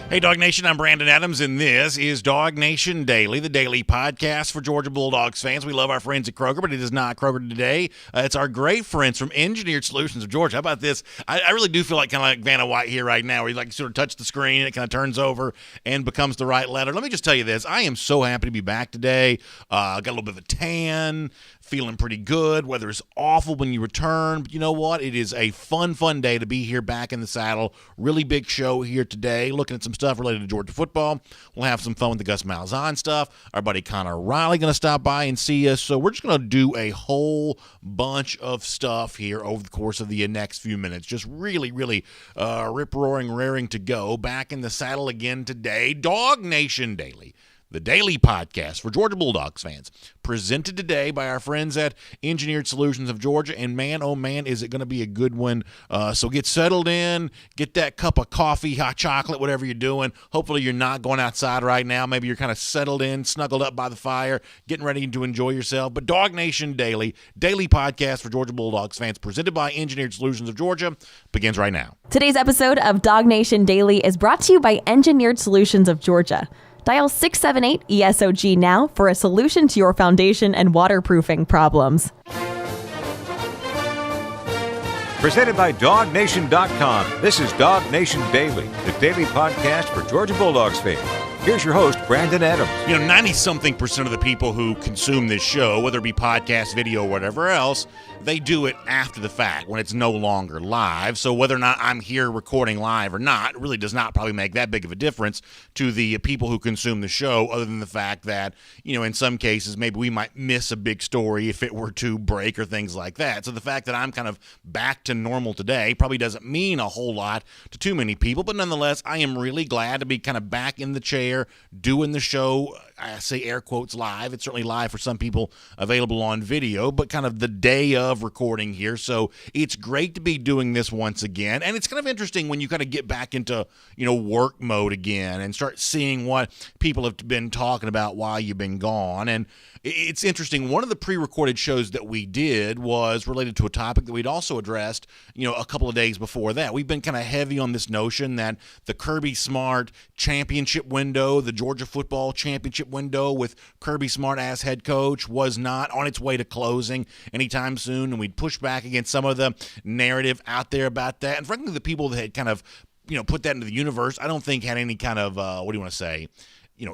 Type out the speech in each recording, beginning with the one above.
Hey, DawgNation, I'm Brandon Adams, and this is DawgNation Daily, the daily podcast for Georgia Bulldogs fans. We love our friends at Kroger, but it is not Kroger today. It's our great friends from Engineered Solutions of Georgia. How about this? I really do feel like kind of like Vanna White here right now, where you like sort of touch the screen, and it kind of turns over and becomes the right letter. Let me just tell you this. I am so happy to be back today. Got a little bit of a tan, feeling pretty good. Weather is awful when you return, but you know what? It is a fun day to be here back in the saddle. Really big show here today, looking at some stuff related to Georgia football. We'll have some fun with the Gus Malzahn stuff. Our buddy Connor Riley going to stop by and see us. So we're just going to do a whole bunch of stuff here over the course of the next few minutes. Just really rip-roaring, raring to go. Back in the saddle again today. DawgNation Daily, the daily podcast for Georgia Bulldogs fans, presented today by our friends at Engineered Solutions of Georgia. And man, oh man, is it going to be a good one. So get settled in, get that cup of coffee, hot chocolate, whatever you're doing. Hopefully you're not going outside right now. Maybe you're kind of settled in, snuggled up by the fire, getting ready to enjoy yourself. But DawgNation Daily, daily podcast for Georgia Bulldogs fans, presented by Engineered Solutions of Georgia, begins right now. Today's episode of DawgNation Daily is brought to you by Engineered Solutions of Georgia. Dial 678-ESOG now for a solution to your foundation and waterproofing problems. Presented by DawgNation.com. This is DawgNation Daily, the daily podcast for Georgia Bulldogs fans. Here's your host, Brandon Adams. 90-something% of the people who consume this show, whether it be podcast, video, or whatever else, they do it after the fact when it's no longer live. So whether or not I'm here recording live or not really does not probably make that big of a difference to the people who consume the show, other than the fact that, in some cases, maybe we might miss a big story if it were to break or things like that. So the fact that I'm kind of back to normal today probably doesn't mean a whole lot to too many people. But nonetheless, I am really glad to be kind of back in the chair doing the show. I say air quotes live. It's certainly live for some people, available on video, but kind of the day of recording here. So it's great to be doing this once again. And it's kind of interesting when you kind of get back into, work mode again and start seeing what people have been talking about while you've been gone. And it's interesting. One of the pre-recorded shows that we did was related to a topic that we'd also addressed, a couple of days before that. We've been kind of heavy on this notion that the Kirby Smart championship window, the Georgia football championship window with Kirby Smart as head coach, was not on its way to closing anytime soon. And we'd push back against some of the narrative out there about that. And frankly, the people that had kind of, put that into the universe, I don't think had any kind of,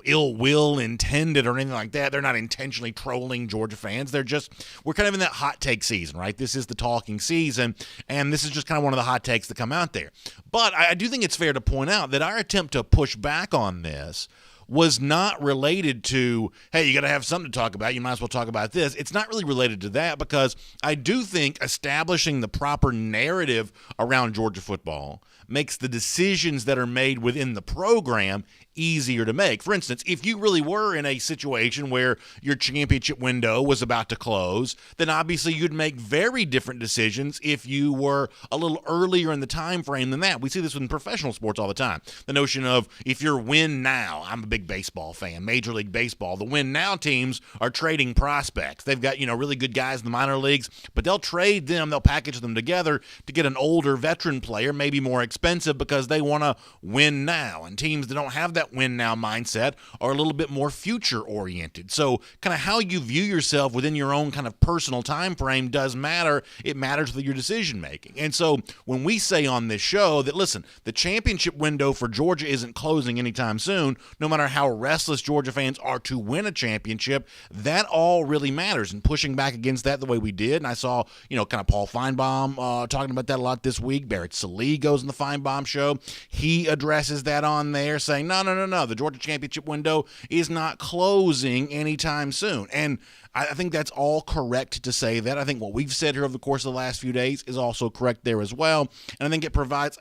ill will intended or anything like that. They're not intentionally trolling Georgia fans. We're kind of in that hot take season, right? This is the talking season, and this is just kind of one of the hot takes that come out there. But I do think it's fair to point out that our attempt to push back on this was not related to, hey, you got to have something to talk about. You might as well talk about this. It's not really related to that, because I do think establishing the proper narrative around Georgia football makes the decisions that are made within the program easier to make. For instance, if you really were in a situation where your championship window was about to close, then obviously you'd make very different decisions if you were a little earlier in the time frame than that. We see this in professional sports all the time. The notion of if you're win now, I'm a big baseball fan, Major League Baseball, the win now teams are trading prospects. They've got, really good guys in the minor leagues, but they'll trade them, they'll package them together to get an older veteran player, maybe more expensive, because they want to win now. And teams that don't have that win now mindset are a little bit more future oriented. So kind of how you view yourself within your own kind of personal time frame does matter. It matters with your decision making. And so when we say on this show that, listen, the championship window for Georgia isn't closing anytime soon, no matter how restless Georgia fans are to win a championship, that all really matters. And pushing back against that the way we did, and I saw, kind of Paul Finebaum talking about that a lot this week. Barrett Salee goes on the Finebaum show. He addresses that on there, saying, no, the Georgia championship window is not closing anytime soon. And I think that's all correct to say that. I think what we've said here over the course of the last few days is also correct there as well. And I think it provides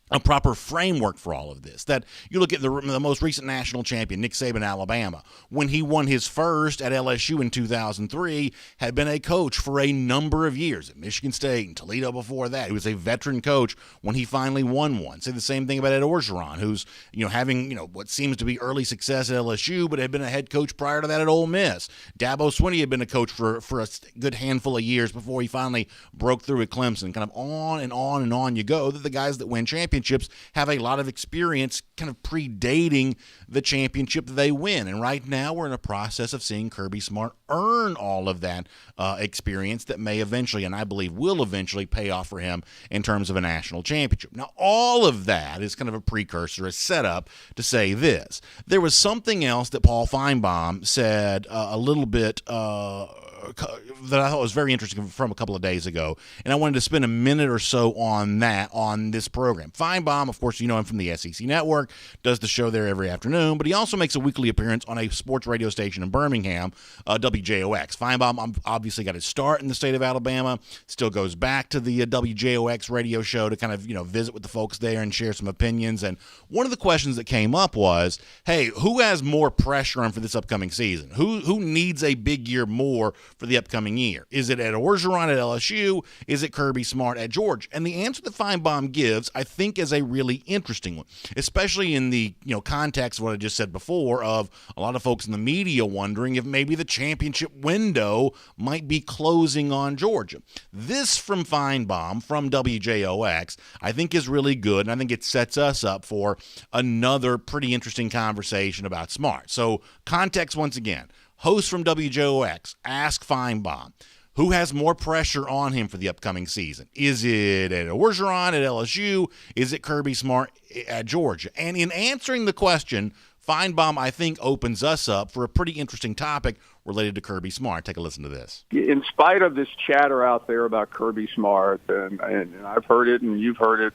a proper framework for all of this. That you look at the most recent national champion, Nick Saban, Alabama, when he won his first at LSU in 2003, had been a coach for a number of years at Michigan State and Toledo before that. He was a veteran coach when he finally won one. Say the same thing about Ed Orgeron, who's having what seems to be early success at LSU, but had been a head coach prior to that at Ole Miss. Dabo Swinney had been a coach for a good handful of years before he finally broke through at Clemson. Kind of on and on and on you go. That the guys that win championships championships have a lot of experience kind of predating the championship they win. And right now we're in a process of seeing Kirby Smart earn all of that experience that may eventually, and I believe will eventually, pay off for him in terms of a national championship. Now, all of that is kind of a precursor, a setup to say this. There was something else that Paul Finebaum said a little bit that I thought was very interesting from a couple of days ago, and I wanted to spend a minute or so on that on this program. Finebaum, of course, you know him from the SEC Network, does the show there every afternoon, but he also makes a weekly appearance on a sports radio station in Birmingham, WJOX. Finebaum obviously got his start in the state of Alabama, still goes back to the WJOX radio show to kind of, visit with the folks there and share some opinions. And one of the questions that came up was, hey, who has more pressure on for this upcoming season? Who needs a big year more for the upcoming year? Is it Ed Orgeron at LSU? Is it Kirby Smart at Georgia? And the answer that Finebaum gives, I think, is a really interesting one, especially in the context of what I just said before of a lot of folks in the media wondering if maybe the championship window might be closing on Georgia. This from Finebaum from WJOX, I think is really good, and I think it sets us up for another pretty interesting conversation about Smart. So context once again. Host from WJOX, ask Finebaum, who has more pressure on him for the upcoming season? Is it Ed Orgeron at LSU? Is it Kirby Smart at Georgia? And in answering the question, Finebaum, I think, opens us up for a pretty interesting topic related to Kirby Smart. Take a listen to this. In spite of this chatter out there about Kirby Smart, and I've heard it and you've heard it,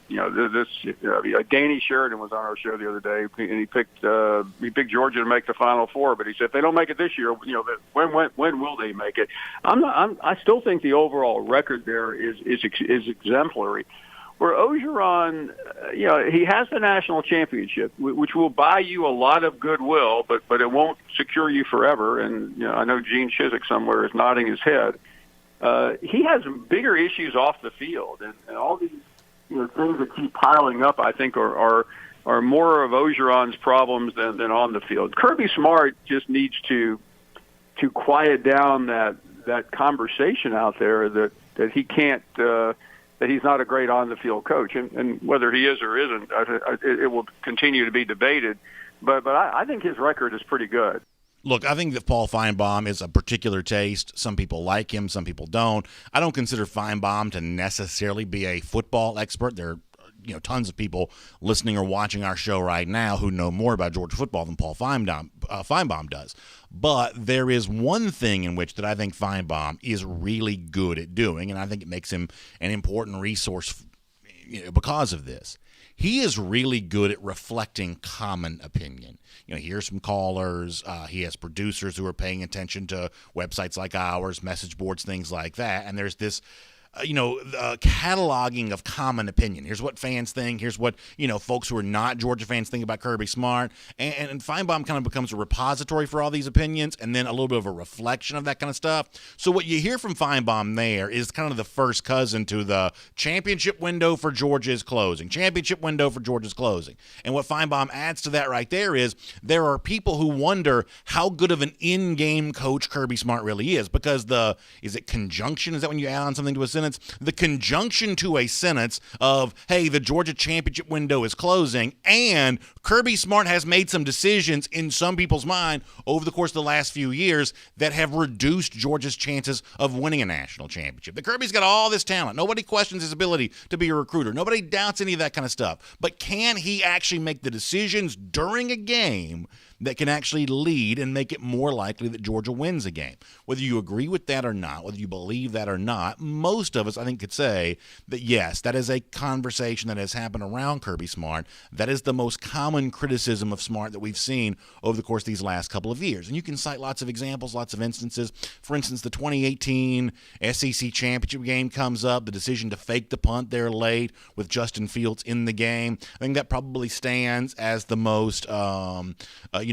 Danny Sheridan was on our show the other day, and he picked Georgia to make the Final Four, but he said if they don't make it this year, when will they make it? I still think the overall record there is exemplary. Where Orgeron, he has the national championship, which will buy you a lot of goodwill, but it won't secure you forever. And I know Gene Chizik somewhere is nodding his head. He has bigger issues off the field, and all these things that keep piling up, I think, are more of Orgeron's problems than on the field. Kirby Smart just needs to quiet down that conversation out there that he can't. That he's not a great on-the-field coach, and whether he is or isn't, it will continue to be debated. But I think his record is pretty good. Look, I think that Paul Finebaum is a particular taste. Some people like him, some people don't. I don't consider Finebaum to necessarily be a football expert. There are tons of people listening or watching our show right now who know more about Georgia football than Paul Finebaum does. But there is one thing in which that I think Finebaum is really good at doing, and I think it makes him an important resource because of this. He is really good at reflecting common opinion. He hears from callers. He has producers who are paying attention to websites like ours, message boards, things like that. And there's this cataloging of common opinion. Here's what fans think. Here's what, folks who are not Georgia fans think about Kirby Smart. And Finebaum kind of becomes a repository for all these opinions and then a little bit of a reflection of that kind of stuff. So what you hear from Finebaum there is kind of the first cousin to the championship window for Georgia is closing. Championship window for Georgia is closing. And what Finebaum adds to that right there is there are people who wonder how good of an in-game coach Kirby Smart really is, because is it conjunction? Is that when you add on something to a sentence? The conjunction to a sentence of, hey, the Georgia championship window is closing, and Kirby Smart has made some decisions in some people's mind over the course of the last few years that have reduced Georgia's chances of winning a national championship. The Kirby's got all this talent. Nobody questions his ability to be a recruiter. Nobody doubts any of that kind of stuff. But can he actually make the decisions during a game that can actually lead and make it more likely that Georgia wins a game? Whether you agree with that or not, whether you believe that or not, most of us, I think, could say that, yes, that is a conversation that has happened around Kirby Smart. That is the most common criticism of Smart that we've seen over the course of these last couple of years. And you can cite lots of examples, lots of instances. For instance, the 2018 SEC championship game comes up, the decision to fake the punt there late with Justin Fields in the game. I think that probably stands as the most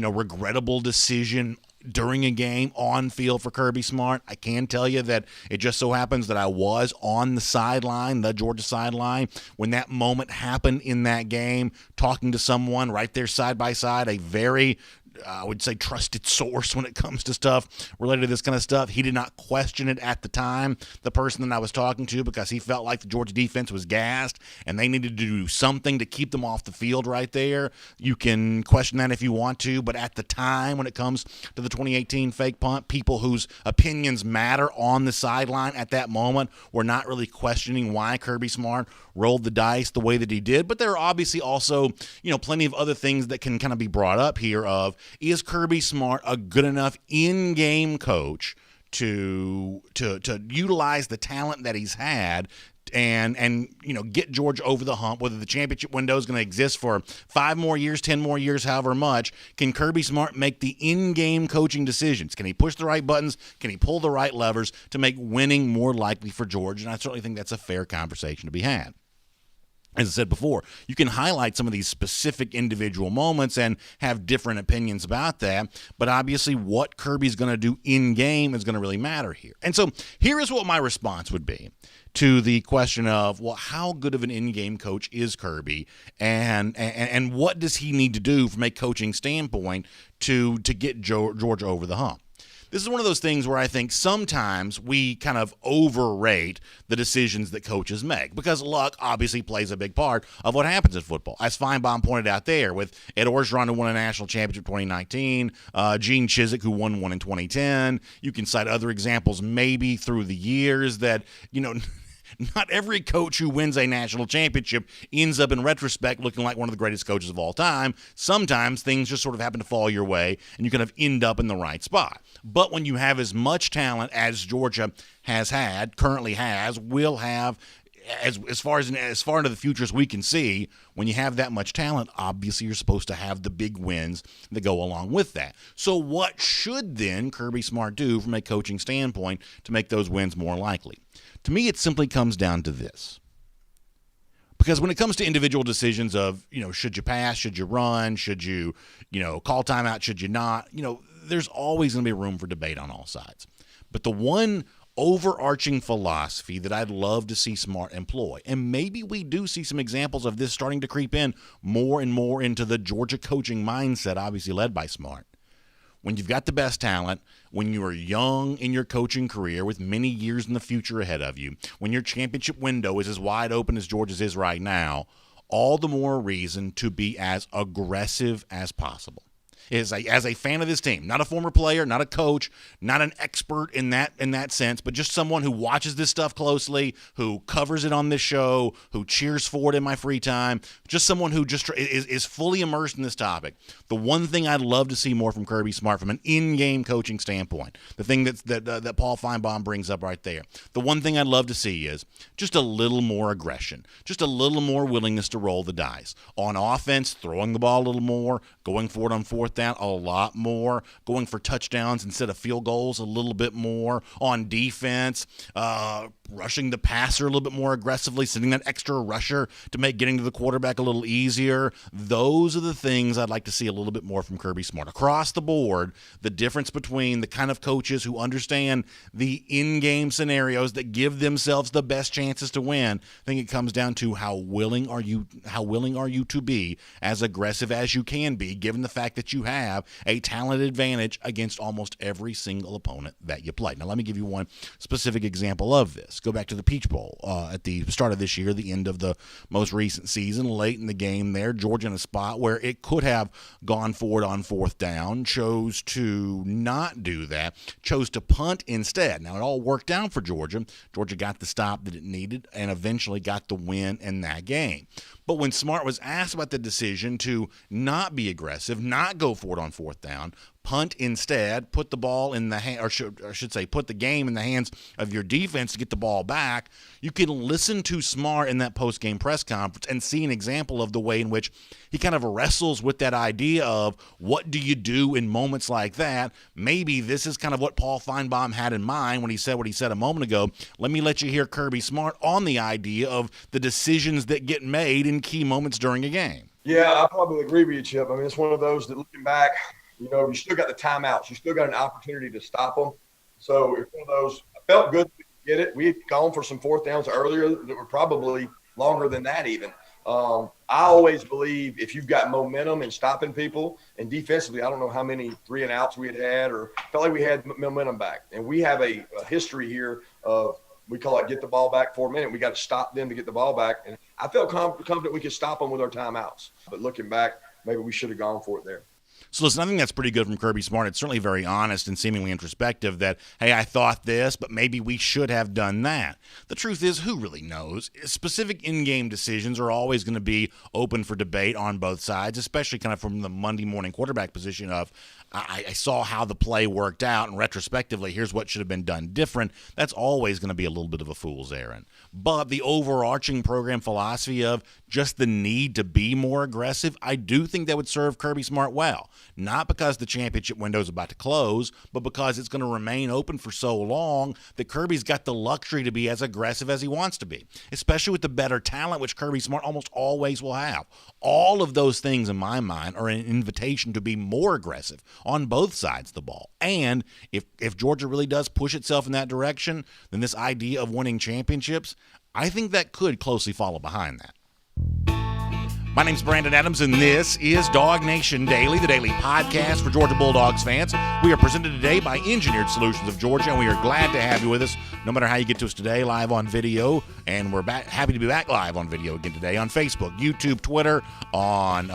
regrettable decision during a game on field for Kirby Smart. I can tell you that it just so happens that I was on the sideline, the Georgia sideline, when that moment happened in that game, talking to someone right there side by side, a very I would say, trusted source when it comes to stuff related to this kind of stuff. He did not question it at the time, the person that I was talking to, because he felt like the Georgia defense was gassed and they needed to do something to keep them off the field right there. You can question that if you want to, but at the time when it comes to the 2018 fake punt, people whose opinions matter on the sideline at that moment were not really questioning why Kirby Smart rolled the dice the way that he did. But there are obviously also, plenty of other things that can kind of be brought up here of, is Kirby Smart a good enough in-game coach to utilize the talent that he's had and get Georgia over the hump, whether the championship window is going to exist for 5 more years, 10 more years, however much. Can Kirby Smart make the in-game coaching decisions? Can he push the right buttons? Can he pull the right levers to make winning more likely for Georgia? And I certainly think that's a fair conversation to be had. As I said before, you can highlight some of these specific individual moments and have different opinions about that, but obviously what Kirby's going to do in-game is going to really matter here. And so here is what my response would be to the question of, well, how good of an in-game coach is Kirby, and what does he need to do from a coaching standpoint to get Georgia over the hump? This is one of those things where I think sometimes we kind of overrate the decisions that coaches make, because luck obviously plays a big part of what happens in football. As Finebaum pointed out there, with Ed Orgeron, who won a national championship in 2019, Gene Chizik, who won one in 2010. You can cite other examples maybe through the years that, not every coach who wins a national championship ends up in retrospect looking like one of the greatest coaches of all time. Sometimes things just sort of happen to fall your way and you kind of end up in the right spot. But when you have as much talent as Georgia has had, currently has, will have, as far into the future as we can see, when you have that much talent, obviously you're supposed to have the big wins that go along with that. So what should then Kirby Smart do from a coaching standpoint to make those wins more likely? To me, it simply comes down to this. Because when it comes to individual decisions of, should you pass, should you run, should you, call timeout, should you not, there's always going to be room for debate on all sides. But the one overarching philosophy that I'd love to see Smart employ, and maybe we do see some examples of this starting to creep in more and more into the Georgia coaching mindset, obviously led by Smart. When you've got the best talent, when you are young in your coaching career with many years in the future ahead of you, when your championship window is as wide open as Georgia's is right now, all the more reason to be as aggressive as possible. As a fan of this team, not a former player, not a coach, not an expert in that sense, but just someone who watches this stuff closely, who covers it on this show, who cheers for it in my free time, just someone who just is fully immersed in this topic. The one thing I'd love to see more from Kirby Smart from an in-game coaching standpoint, the thing that Paul Finebaum brings up right there, the one thing I'd love to see is just a little more aggression, just a little more willingness to roll the dice. On offense, throwing the ball a little more, going for it on fourth down a lot more, going for touchdowns instead of field goals a little bit more. On defense, rushing the passer a little bit more aggressively, sending that extra rusher to make getting to the quarterback a little easier. Those are the things I'd like to see a little bit more from Kirby Smart. Across the board, the difference between the kind of coaches who understand the in-game scenarios that give themselves the best chances to win, I think it comes down to how willing are you to be as aggressive as you can be, given the fact that you have a talent advantage against almost every single opponent that you play. Now, let me give you one specific example of this. Go back to the Peach Bowl at the start of this year, the end of the most recent season, late in the game there, Georgia in a spot where it could have gone for it on fourth down, chose to not do that, chose to punt instead. Now, it all worked out for Georgia. Georgia got the stop that it needed and eventually got the win in that game. But when Smart was asked about the decision to not be aggressive, not go for it on fourth down, punt instead, put the ball in the hand, or should say, put the game in the hands of your defense to get the ball back, you can listen to Smart in that post-game press conference and see an example of the way in which he kind of wrestles with that idea of what do you do in moments like that. Maybe this is kind of what Paul Finebaum had in mind when he said what he said a moment ago. Let me let you hear Kirby Smart on the idea of the decisions that get made in key moments during a game. Yeah, I probably agree with you, Chip. I mean, it's one of those that looking back, you still got the timeouts. You still got an opportunity to stop them. So it's one of those, I felt good to get it. We had gone for some fourth downs earlier that were probably longer than that even. I always believe if you've got momentum and stopping people, and defensively, I don't know how many 3-and-outs we had or felt like we had momentum back. And we have a history here of, we call it get the ball back for a minute. We got to stop them to get the ball back. And I felt confident we could stop them with our timeouts. But looking back, maybe we should have gone for it there. So listen, I think that's pretty good from Kirby Smart. It's certainly very honest and seemingly introspective that, hey, I thought this, but maybe we should have done that. The truth is, who really knows? Specific in-game decisions are always going to be open for debate on both sides, especially kind of from the Monday morning quarterback position of, I saw how the play worked out, and retrospectively, here's what should have been done different. That's always going to be a little bit of a fool's errand. But the overarching program philosophy of just the need to be more aggressive, I do think that would serve Kirby Smart well. Not because the championship window is about to close, but because it's going to remain open for so long that Kirby's got the luxury to be as aggressive as he wants to be, especially with the better talent, which Kirby Smart almost always will have. All of those things, in my mind, are an invitation to be more aggressive on both sides of the ball. And if Georgia really does push itself in that direction, then this idea of winning championships, I think that could closely follow behind that. My name's Brandon Adams, and this is DawgNation Daily, the daily podcast for Georgia Bulldogs fans. We are presented today by Engineered Solutions of Georgia, and we are glad to have you with us, no matter how you get to us today, live on video. And we're happy to be back live on video again today on Facebook, YouTube, Twitter, on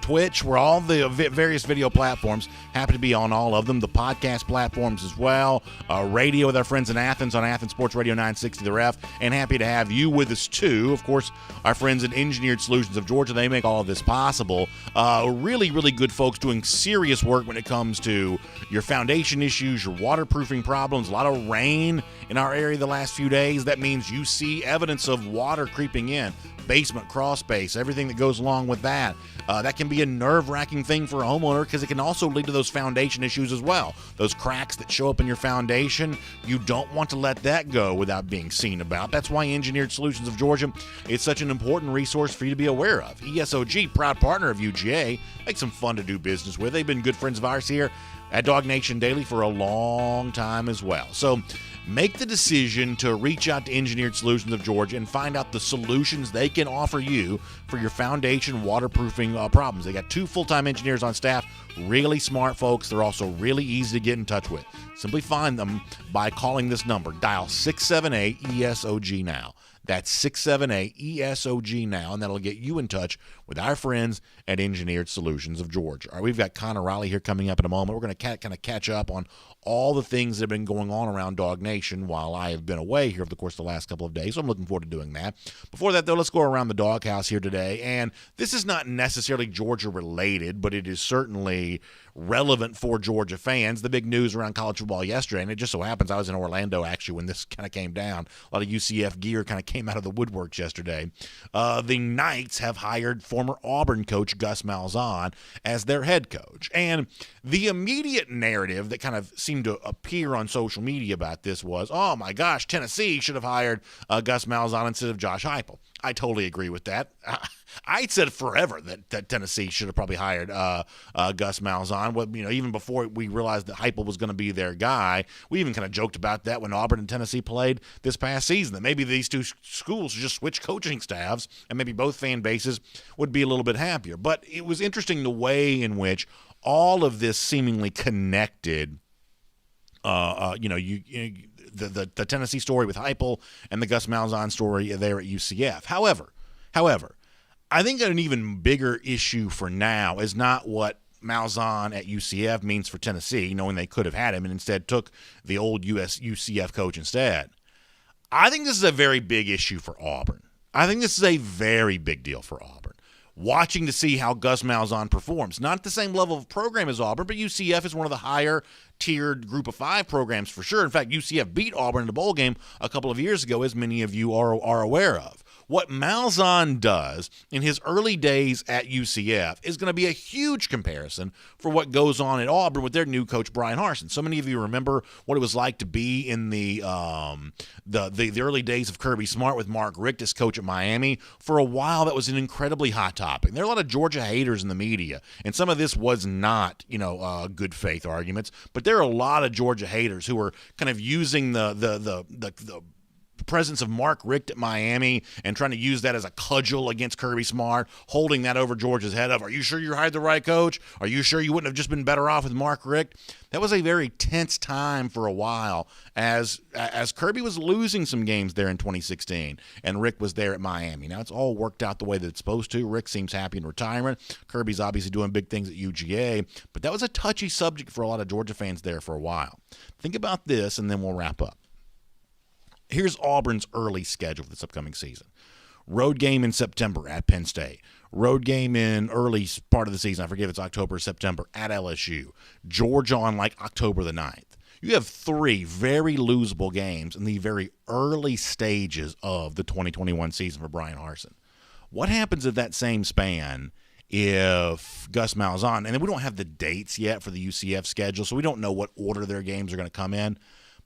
Twitch. We're all the various video platforms. Happy to be on all of them. The podcast platforms as well. Radio with our friends in Athens on Athens Sports Radio 960 The Ref. And happy to have you with us too. Of course, our friends at Engineered Solutions of Georgia. They make all of this possible. Really, really good folks doing serious work when it comes to your foundation issues, your waterproofing problems. A lot of rain in our area the last few days. That means you see evidence of water creeping in. Basement, crawl space, everything that goes along with that. That can be a nerve-wracking thing for a homeowner because it can also lead to those foundation issues as well. Those cracks that show up in your foundation, you don't want to let that go without being seen about. That's why Engineered Solutions of Georgia is such an important resource for you to be aware of. ESOG, proud partner of UGA, makes them fun to do business with. They've been good friends of ours here at DawgNation Daily for a long time as well. So make the decision to reach out to Engineered Solutions of Georgia and find out the solutions they can offer you for your foundation waterproofing problems. They got 2 full-time engineers on staff, really smart folks. They're also really easy to get in touch with. Simply find them by calling this number. Dial 678-ESOG now. That's 678-ESOG now, and that'll get you in touch with our friends at Engineered Solutions of Georgia. All right, we've got Connor Riley here coming up in a moment. We're going to kind of catch up on all the things that have been going on around DawgNation while I have been away here over the course of the last couple of days, so I'm looking forward to doing that. Before that, though, let's go around the doghouse here today, and this is not necessarily Georgia-related, but it is certainly relevant for Georgia fans. The big news around college football yesterday, and it just so happens I was in Orlando actually when this kind of came down. A lot of UCF gear kind of came out of the woodworks yesterday. The Knights have hired former Auburn coach Gus Malzahn as their head coach. And the immediate narrative that kind of seemed to appear on social media about this was, oh my gosh, Tennessee should have hired Gus Malzahn instead of Josh Heupel. I totally agree with that. I'd said forever that Tennessee should have probably hired Gus Malzahn. Well, even before we realized that Heupel was going to be their guy, we even kind of joked about that when Auburn and Tennessee played this past season, that maybe these two schools should just switch coaching staffs and maybe both fan bases would be a little bit happier. But it was interesting the way in which all of this seemingly connected. The Tennessee story with Heupel and the Gus Malzahn story there at UCF. However, I think an even bigger issue for now is not what Malzahn at UCF means for Tennessee, knowing they could have had him and instead took the old UCF coach instead. I think this is a very big issue for Auburn. I think this is a very big deal for Auburn. Watching to see how Gus Malzahn performs. Not at the same level of program as Auburn, but UCF is one of the higher-tiered Group of 5 programs for sure. In fact, UCF beat Auburn in the bowl game a couple of years ago, as many of you are aware of. What Malzahn does in his early days at UCF is going to be a huge comparison for what goes on at Auburn with their new coach, Brian Harsin. So many of you remember what it was like to be in the early days of Kirby Smart with Mark Richt as coach at Miami. For a while, that was an incredibly hot topic. There are a lot of Georgia haters in the media, and some of this was not, good faith arguments, but there are a lot of Georgia haters who are kind of using the presence of Mark Richt at Miami and trying to use that as a cudgel against Kirby Smart, holding that over Georgia's head of, are you sure you hired the right coach? Are you sure you wouldn't have just been better off with Mark Richt? That was a very tense time for a while as Kirby was losing some games there in 2016, and Rick was there at Miami. Now, it's all worked out the way that it's supposed to. Rick seems happy in retirement. Kirby's obviously doing big things at UGA, but that was a touchy subject for a lot of Georgia fans there for a while. Think about this, and then we'll wrap up. Here's Auburn's early schedule for this upcoming season. Road game in September at Penn State. Road game in early part of the season, I forget if it's October or September, at LSU. Georgia on like October the 9th. You have 3 very losable games in the very early stages of the 2021 season for Brian Harsin. What happens at that same span if Gus Malzahn, and we don't have the dates yet for the UCF schedule, so we don't know what order their games are going to come in.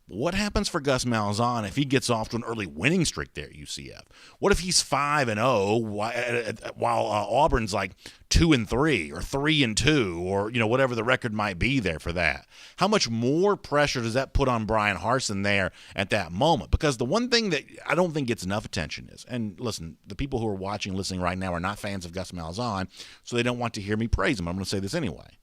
What happens for Gus Malzahn if he gets off to an early winning streak there at UCF? What if he's 5-0 while Auburn's like 2-3 or 3-2 or whatever the record might be there for that? How much more pressure does that put on Brian Harsin there at that moment? Because the one thing that I don't think gets enough attention is, and listen, the people who are watching, listening right now are not fans of Gus Malzahn, so they don't want to hear me praise him. I'm going to say this anyway.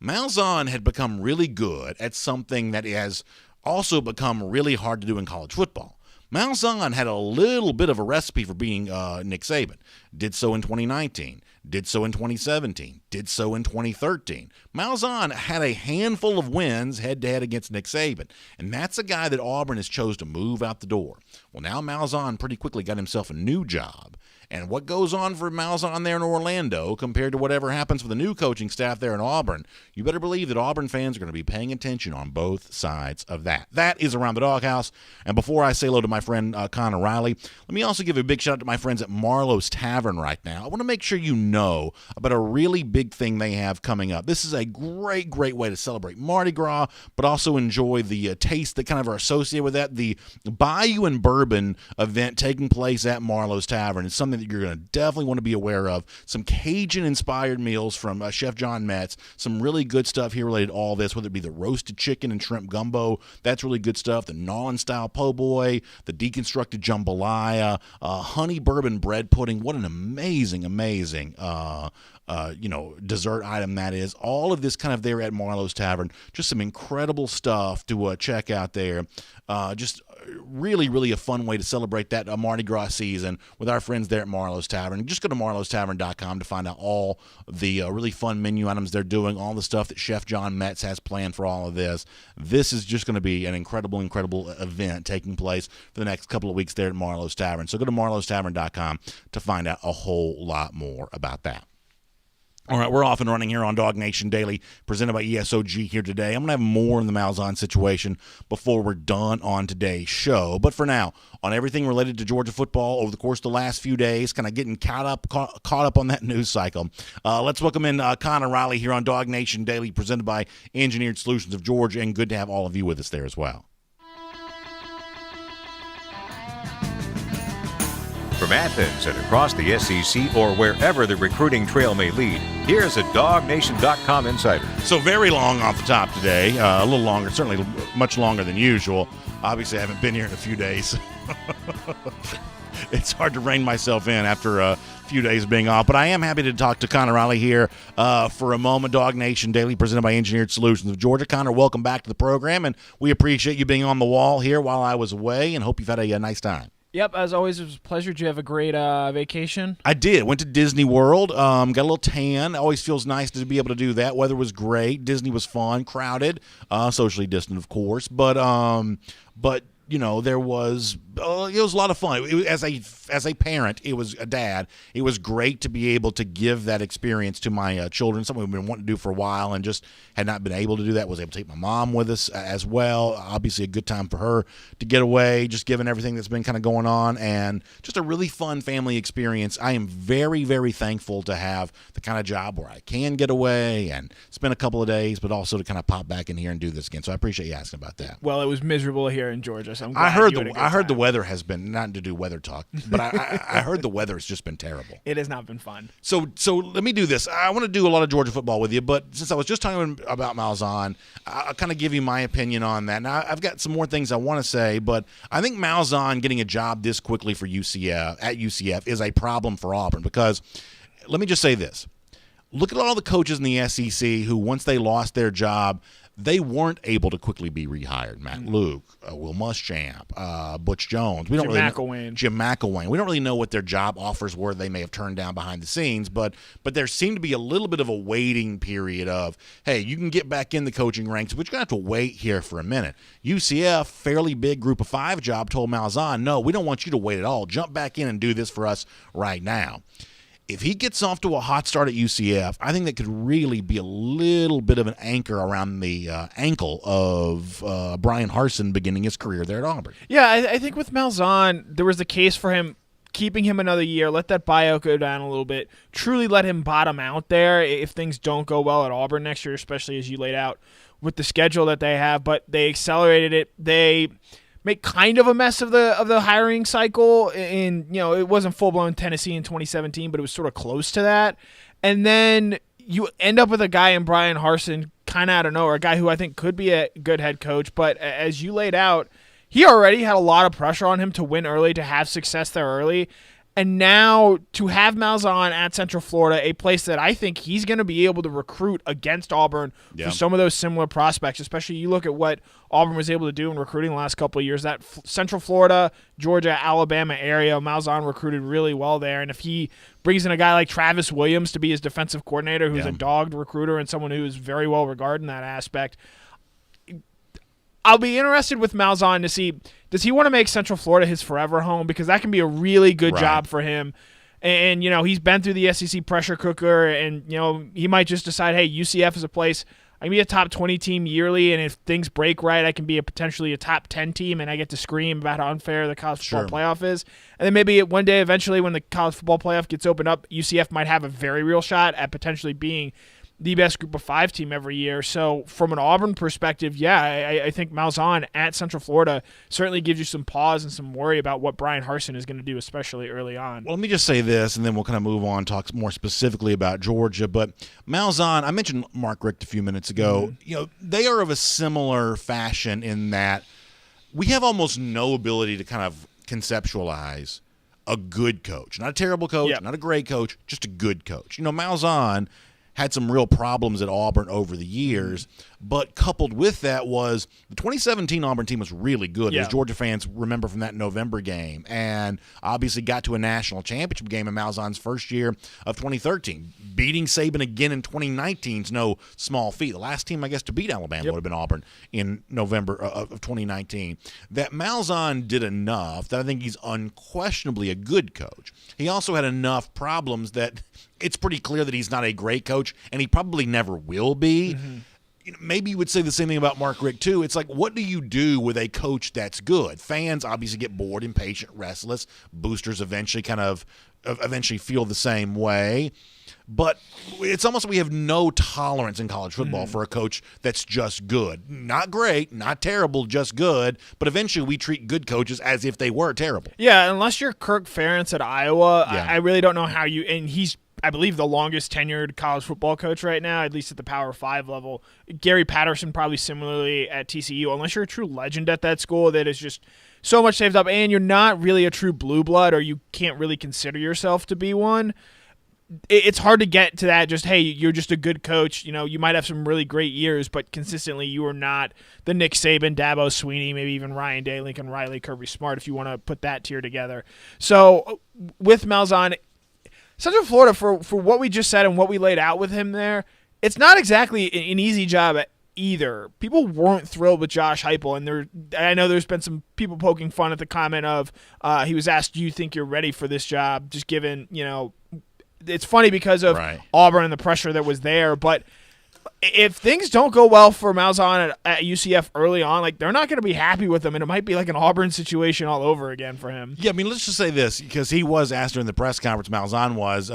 Malzahn had become really good at something that has also become really hard to do in college football. Malzahn had a little bit of a recipe for being Nick Saban. Did so in 2019, did so in 2017, did so in 2013. Malzahn had a handful of wins head-to-head against Nick Saban, and that's a guy that Auburn has chose to move out the door. Well, now Malzahn pretty quickly got himself a new job. And what goes on for Malzahn there in Orlando compared to whatever happens for the new coaching staff there in Auburn, you better believe that Auburn fans are going to be paying attention on both sides of that. That is Around the Doghouse. And before I say hello to my friend Connor Riley, let me also give a big shout out to my friends at Marlowe's Tavern right now. I want to make sure you know about a really big thing they have coming up. This is a great, great way to celebrate Mardi Gras, but also enjoy the taste that kind of are associated with that. The Bayou and Bourbon event taking place at Marlowe's Tavern is something that you're going to definitely want to be aware of. Some Cajun-inspired meals from Chef John Metz. Some really good stuff here related to all this, whether it be the roasted chicken and shrimp gumbo. That's really good stuff. The Nolan-style po' boy, the deconstructed jambalaya, honey bourbon bread pudding. What an amazing, amazing dessert item that is. All of this kind of there at Marlowe's Tavern. Just some incredible stuff to check out there. Just really, really a fun way to celebrate that Mardi Gras season with our friends there at Marlowe's Tavern. Just go to marlowestavern.com to find out all the really fun menu items they're doing, all the stuff that Chef John Metz has planned for all of this. This is just going to be an incredible, incredible event taking place for the next couple of weeks there at Marlowe's Tavern. So go to marlowestavern.com to find out a whole lot more about that. All right, we're off and running here on DawgNation Daily, presented by ESOG here today. I'm going to have more in the Malzahn situation before we're done on today's show. But for now, on everything related to Georgia football over the course of the last few days, kind of getting caught up on that news cycle, let's welcome in Connor Riley here on DawgNation Daily, presented by Engineered Solutions of Georgia, and good to have all of you with us there as well. From Athens and across the SEC or wherever the recruiting trail may lead, here's a DawgNation.com insider. So very long off the top today, a little longer, certainly much longer than usual. Obviously, I haven't been here in a few days. It's hard to rein myself in after a few days of being off, but I am happy to talk to Connor Riley here for a moment. DawgNation Daily, presented by Engineered Solutions of Georgia. Connor, welcome back to the program, and we appreciate you being on the wall here while I was away, and hope you've had a nice time. Yep, as always, it was a pleasure. Did you have a great vacation? I did. Went to Disney World. Got a little tan. Always feels nice to be able to do that. Weather was great. Disney was fun, crowded, socially distant, of course. But there was it was a lot of fun. It was, as a parent, a dad. It was great to be able to give that experience to my children. Something we've been wanting to do for a while and just had not been able to do that. Was able to take my mom with us as well. Obviously, a good time for her to get away, just given everything that's been kind of going on, and just a really fun family experience. I am very, very thankful to have the kind of job where I can get away and spend a couple of days, but also to kind of pop back in here and do this again. So I appreciate you asking about that. Well, it was miserable here in Georgia, so I'm glad I heard the weather has been, not to do weather talk, but I heard the weather has just been terrible. It has not been fun. So let me do this. I want to do a lot of Georgia football with you, but since I was just talking about Malzahn, I'll kind of give you my opinion on that. Now, I've got some more things I want to say, but I think Malzahn getting a job this quickly for UCF is a problem for Auburn because let me just say this. Look at all the coaches in the SEC who, once they lost their job, they weren't able to quickly be rehired. Matt Luke, Will Muschamp, Butch Jones. Jim McElwain. We don't really know what their job offers were. They may have turned down behind the scenes, but there seemed to be a little bit of a waiting period of, hey, you can get back in the coaching ranks, but you're going to have to wait here for a minute. UCF, fairly big group of 5 job, told Malzahn, no, we don't want you to wait at all. Jump back in and do this for us right now. If he gets off to a hot start at UCF, I think that could really be a little bit of an anchor around the ankle of Brian Harsin beginning his career there at Auburn. Yeah, I think with Malzahn, there was a case for him keeping him another year, let that buyout go down a little bit, truly let him bottom out there if things don't go well at Auburn next year, especially as you laid out with the schedule that they have. But they accelerated it. They make kind of a mess of the hiring cycle. It wasn't full-blown Tennessee in 2017, but it was sort of close to that. And then you end up with a guy in Brian Harsin kind of out of nowhere, a guy who I think could be a good head coach. But as you laid out, he already had a lot of pressure on him to win early, to have success there early. And now to have Malzahn at Central Florida, a place that I think he's going to be able to recruit against Auburn for some of those similar prospects, especially you look at what Auburn was able to do in recruiting the last couple of years. That Central Florida, Georgia, Alabama area, Malzahn recruited really well there. And if he brings in a guy like Travis Williams to be his defensive coordinator, who's a dogged recruiter and someone who is very well regarded in that aspect, I'll be interested with Malzahn to see, does he want to make Central Florida his forever home? Because that can be a really good job for him. And, he's been through the SEC pressure cooker, and, he might just decide, hey, UCF is a place, I can be a top 20 team yearly, and if things break right, I can be potentially a top 10 team, and I get to scream about how unfair the college football playoff is. And then maybe one day, eventually, when the college football playoff gets opened up, UCF might have a very real shot at potentially being the best group of 5 team every year. So from an Auburn perspective, I think Malzahn at Central Florida certainly gives you some pause and some worry about what Brian Harsin is going to do, especially early on. Well, let me just say this, and then we'll kind of move on, talk more specifically about Georgia. But Malzahn, I mentioned Mark Richt a few minutes ago. They are of a similar fashion in that we have almost no ability to kind of conceptualize a good coach. Not a terrible coach, not a great coach, just a good coach. Malzahn had some real problems at Auburn over the years, but coupled with that was the 2017 Auburn team was really good, as Georgia fans remember from that November game, and obviously got to a national championship game in Malzahn's first year of 2013. Beating Saban again in 2019 is no small feat. The last team, I guess, to beat Alabama would have been Auburn in November of 2019. That Malzahn did enough that I think he's unquestionably a good coach. He also had enough problems that it's pretty clear that he's not a great coach, and he probably never will be. Maybe you would say the same thing about Mark Richt, too. It's like, what do you do with a coach that's good? Fans obviously get bored, impatient, restless. Boosters eventually feel the same way. But it's almost like we have no tolerance in college football for a coach that's just good. Not great, not terrible, just good. But eventually we treat good coaches as if they were terrible. Yeah, unless you're Kirk Ferentz at Iowa, I really don't know how you – and he's – I believe the longest tenured college football coach right now, at least at the Power 5 level. Gary Patterson probably similarly at TCU, unless you're a true legend at that school that is just so much saved up and you're not really a true blue blood or you can't really consider yourself to be one. It's hard to get to that just, hey, you're just a good coach. You might have some really great years, but consistently you are not the Nick Saban, Dabo Swinney, maybe even Ryan Day, Lincoln Riley, Kirby Smart, if you want to put that tier together. So with Malzahn, Central Florida, for what we just said and what we laid out with him there, it's not exactly an easy job either. People weren't thrilled with Josh Heupel, and I know there's been some people poking fun at the comment of he was asked, do you think you're ready for this job, just given, it's funny because of Auburn and the pressure that was there, but if things don't go well for Malzahn at UCF early on, they're not going to be happy with him, and it might be like an Auburn situation all over again for him. Yeah, let's just say this, because he was asked during the press conference, Malzahn was,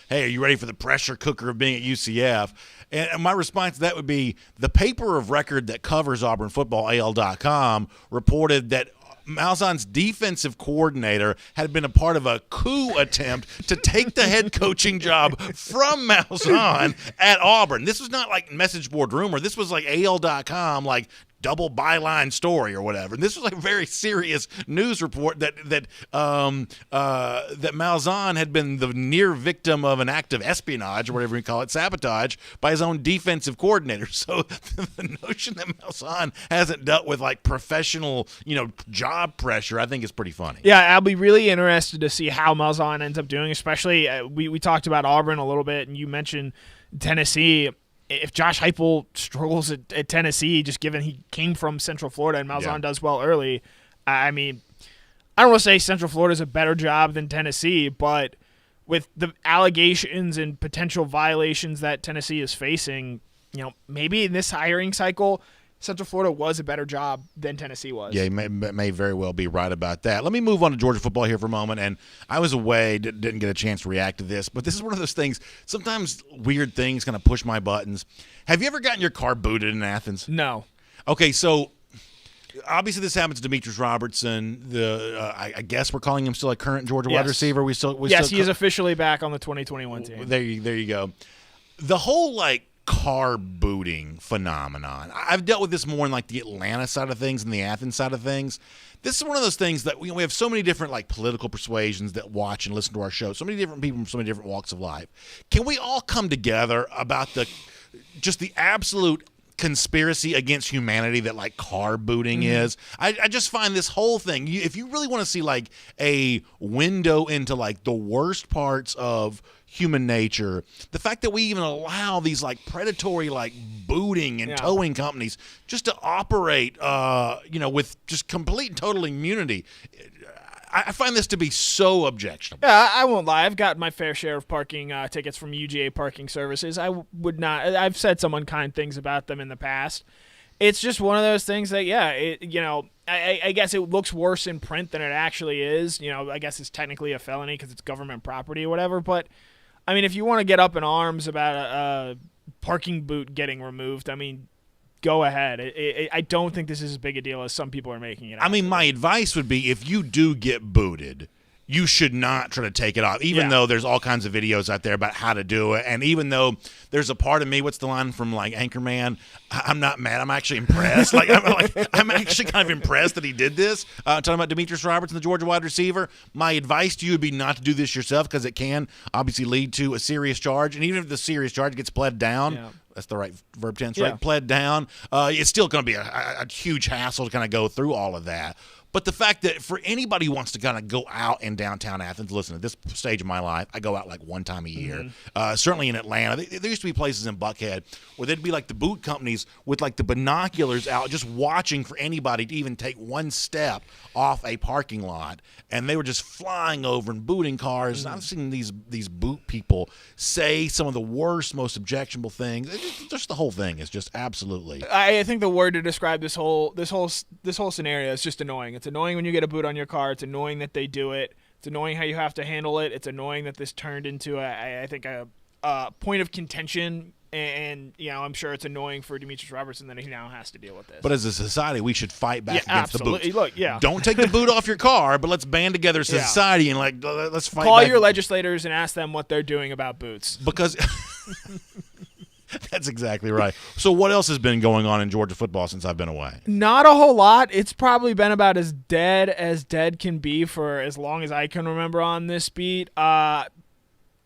hey, are you ready for the pressure cooker of being at UCF? And my response to that would be the paper of record that covers Auburn football, AL.com, reported that Malzahn's defensive coordinator had been a part of a coup attempt to take the head coaching job from Malzahn at Auburn. This was not like message board rumor. This was like AL.com, like double byline story or whatever. And this was like a very serious news report that Malzahn had been the near victim of an act of espionage or whatever you call it, sabotage by his own defensive coordinator. So the notion that Malzahn hasn't dealt with like professional, job pressure, I think is pretty funny. Yeah, I'll be really interested to see how Malzahn ends up doing, especially we talked about Auburn a little bit, and you mentioned Tennessee. If Josh Heupel struggles at Tennessee, just given he came from Central Florida and Malzahn does well early, I mean, I don't want to say Central Florida is a better job than Tennessee, but with the allegations and potential violations that Tennessee is facing, maybe in this hiring cycle, Central Florida was a better job than Tennessee was. Yeah, you may very well be right about that. Let me move on to Georgia football here for a moment. And I was away, didn't get a chance to react to this, but this is one of those things, sometimes weird things kind of push my buttons. Have you ever gotten your car booted in Athens? No. Okay, so obviously this happens to Demetrius Robertson. I guess we're calling him still a current Georgia wide receiver. He is officially back on the 2021 team. There you go. The whole, car booting phenomenon. I've dealt with this more in the Atlanta side of things and the Athens side of things. This is one of those things that we have so many different political persuasions that watch and listen to our show. So many different people from so many different walks of life. Can we all come together about the absolute conspiracy against humanity that car booting is? I just find this whole thing, if you really want to see a window into the worst parts of human nature, the fact that we even allow these predatory booting and towing companies just to operate with just complete and total immunity, I find this to be so objectionable. Yeah, I won't lie. I've got my fair share of parking tickets from UGA Parking Services. I've said some unkind things about them in the past. It's just one of those things that, I guess it looks worse in print than it actually is. I guess it's technically a felony because it's government property or whatever. But, I mean, if you want to get up in arms about a parking boot getting removed, I mean, go ahead. I don't think this is as big a deal as some people are making it out. I mean, my advice would be if you do get booted, you should not try to take it off, even though there's all kinds of videos out there about how to do it. And even though there's a part of me, what's the line from Anchorman? I'm not mad. I'm actually impressed. I'm actually kind of impressed that he did this. Talking about Demetrius Robertson, the Georgia wide receiver. My advice to you would be not to do this yourself because it can obviously lead to a serious charge. And even if the serious charge gets pled down, that's the right verb tense, right? Pled down. It's still going to be a huge hassle to kind of go through all of that. But the fact that for anybody who wants to kind of go out in downtown Athens, listen, at this stage of my life, I go out one time a year. Certainly in Atlanta. There used to be places in Buckhead where there'd be the boot companies with the binoculars out just watching for anybody to even take one step off a parking lot. And they were just flying over and booting cars. And I've seen these boot people say some of the worst, most objectionable things. Just the whole thing is just absolutely. I think the word to describe this whole scenario is just annoying. It's annoying when you get a boot on your car. It's annoying that they do it. It's annoying how you have to handle it. It's annoying that this turned into a point of contention. And I'm sure it's annoying for Demetrius Robertson that he now has to deal with this. But as a society, we should fight back against the boots. Look, don't take the boot off your car, but let's band together as a society and let's fight. Call back. your legislators and ask them what they're doing about boots. Because that's exactly right. So what else has been going on in Georgia football since I've been away? Not a whole lot. It's probably been about as dead can be for as long as I can remember on this beat.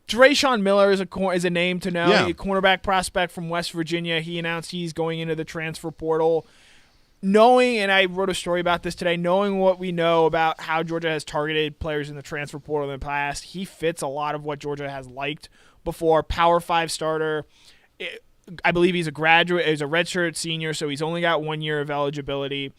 Trayshawn Miller is a name to know. A cornerback prospect from West Virginia. He announced he's going into the transfer portal. Knowing, and I wrote a story about this today, knowing what we know about how Georgia has targeted players in the transfer portal in the past, he fits a lot of what Georgia has liked before. Power 5 starter. I believe he's a graduate. He's a redshirt senior, so he's only got 1 year of eligibility.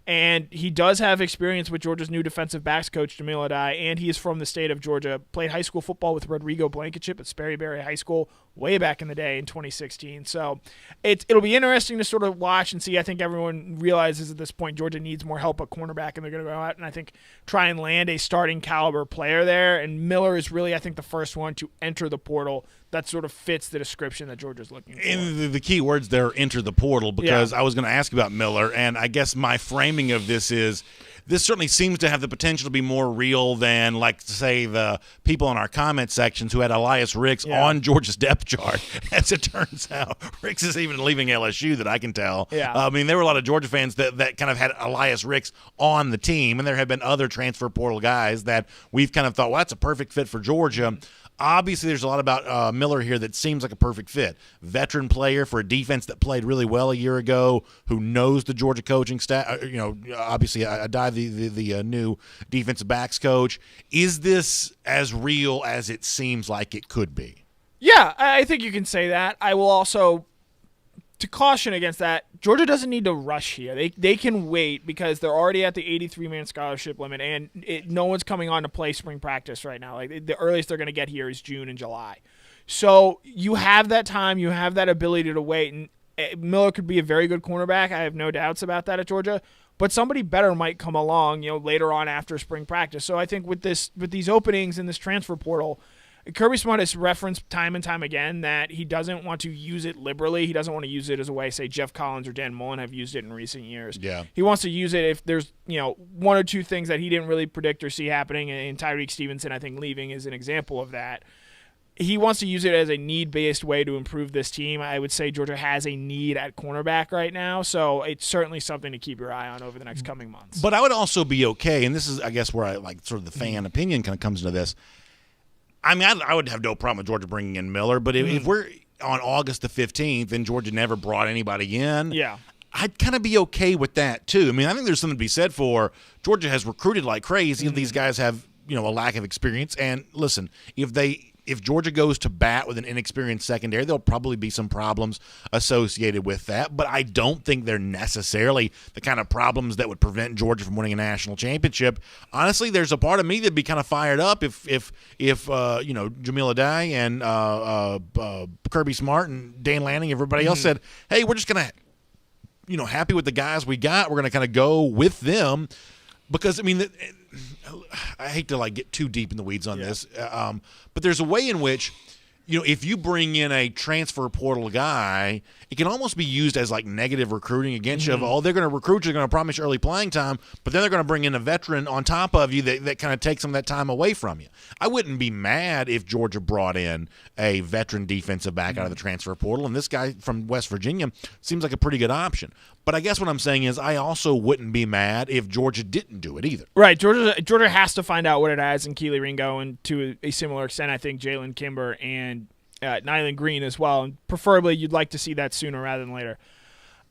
And he does have experience with Georgia's new defensive backs coach, Jamil Adai, and he is from the state of Georgia. Played high school football with Rodrigo Blankenship at Sperryberry High School way back in the day in 2016. So it'll be interesting to sort of watch and see. I think everyone realizes at this point Georgia needs more help at cornerback, and they're going to go out and I think try and land a starting caliber player there. And Miller is really, I think, the first one to enter the portal that sort of fits the description that Georgia's looking for. And the key words there, enter the portal, because I was going to ask about Miller, and I guess my framing of this is this certainly seems to have the potential to be more real than, like, say, the people in our comment sections who had Elias Ricks on Georgia's depth chart. As it turns out, Ricks is even leaving LSU that I can tell. Yeah. I mean, there were a lot of Georgia fans that kind of had Elias Ricks on the team, and there have been other transfer portal guys that we've kind of thought, well, that's a perfect fit for Georgia. Obviously, there's a lot about Miller here that seems like a perfect fit. Veteran player for a defense that played really well a year ago, who knows the Georgia coaching staff. Obviously, the new defensive backs coach. Is this as real as it seems like it could be? Yeah, I think you can say that. I will also, to caution against that, Georgia doesn't need to rush here. They can wait because they're already at the 83-man scholarship limit, and no one's coming on to play spring practice right now. Like, the earliest they're going to get here is June and July. So you have that time. You have that ability to wait. And Miller could be a very good cornerback. I have no doubts about that at Georgia. But somebody better might come along, later on after spring practice. So I think with these openings in this transfer portal, Kirby Smart has referenced time and time again that he doesn't want to use it liberally. He doesn't want to use it as a way, say, Jeff Collins or Dan Mullen have used it in recent years. Yeah. He wants to use it if there's, one or two things that he didn't really predict or see happening, and Tyreek Stevenson, I think, leaving is an example of that. He wants to use it as a need-based way to improve this team. I would say Georgia has a need at cornerback right now, so it's certainly something to keep your eye on over the next coming months. But I would also be okay, and this is, I guess, where I like sort of the fan opinion kind of comes into this. I mean, I would have no problem with Georgia bringing in Miller, but if we're on August the 15th and Georgia never brought anybody in, I'd kind of be okay with that too. I mean, I think there's something to be said for Georgia has recruited like crazy. These guys have, a lack of experience. And listen, if Georgia goes to bat with an inexperienced secondary, there'll probably be some problems associated with that. But I don't think they're necessarily the kind of problems that would prevent Georgia from winning a national championship. Honestly, there's a part of me that'd be kind of fired up if Jamil Adai and Kirby Smart and Dan Lanning, everybody else said, hey, we're just going to, happy with the guys we got. We're going to kind of go with them. Because, I mean, I hate to, get too deep in the weeds on this, but there's a way in which, if you bring in a transfer portal guy, it can almost be used as, negative recruiting against you. They're going to recruit you, they're going to promise you early playing time, but then they're going to bring in a veteran on top of you that kind of takes some of that time away from you. I wouldn't be mad if Georgia brought in a veteran defensive back out of the transfer portal, and this guy from West Virginia seems like a pretty good option. But I guess what I'm saying is I also wouldn't be mad if Georgia didn't do it either. Right. Georgia has to find out what it has in Keely Ringo, and to a similar extent, I think Jalen Kimber and Nyland Green as well. And preferably you'd like to see that sooner rather than later.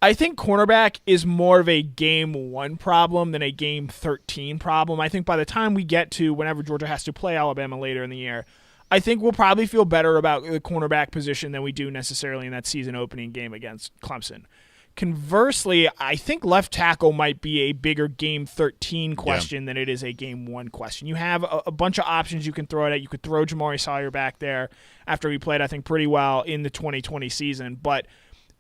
I think cornerback is more of a game 1 problem than a game 13 problem. I think by the time we get to whenever Georgia has to play Alabama later in the year, I think we'll probably feel better about the cornerback position than we do necessarily in that season opening game against Clemson. Conversely, I think left tackle might be a bigger Game 13 question than it is a Game 1 question. You have a bunch of options you can throw it at. You could throw Jamari Sawyer back there after he played, I think, pretty well in the 2020 season. But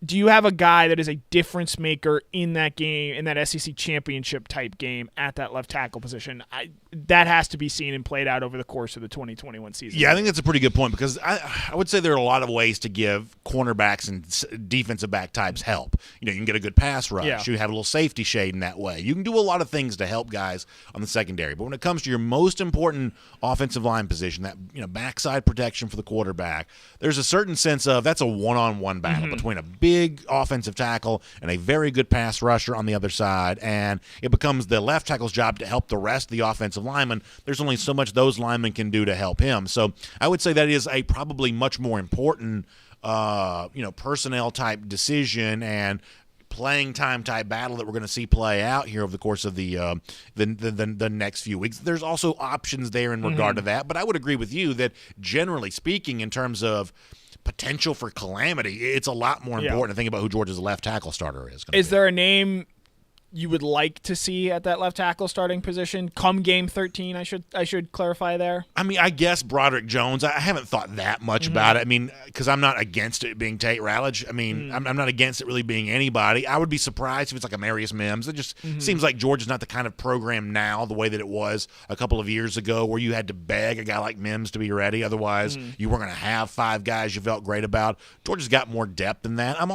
do you have a guy that is a difference maker in that game, in that SEC championship type game at that left tackle position? That has to be seen and played out over the course of the 2021 season. Yeah, I think that's a pretty good point because I would say there are a lot of ways to give cornerbacks and defensive back types help. You can get a good pass rush. Yeah. You have a little safety shade in that way. You can do a lot of things to help guys on the secondary. But when it comes to your most important offensive line position, that backside protection for the quarterback, there's a certain sense of that's a one-on-one battle between a big offensive tackle and a very good pass rusher on the other side, and it becomes the left tackle's job to help the rest of the offensive linemen. There's only so much those linemen can do to help him. So I would say that is a probably much more important personnel type decision and playing time type battle that we're going to see play out here over the course of the next few weeks. There's also options there in regard to that, but I would agree with you that generally speaking, in terms of potential for calamity, it's a lot more important to think about who Georgia's left tackle starter is. Is there a name you would like to see at that left tackle starting position come Game 13? I should clarify there. I mean, I guess Broderick Jones. I haven't thought that much about it. I mean, because I'm not against it being Tate Ratledge. I mean, I'm not against it really being anybody. I would be surprised if it's like a Marius Mims. It just seems like Georgia's not the kind of program now the way that it was a couple of years ago where you had to beg a guy like Mims to be ready. Otherwise, you weren't going to have 5 guys you felt great about. Georgia's got more depth than that. I'm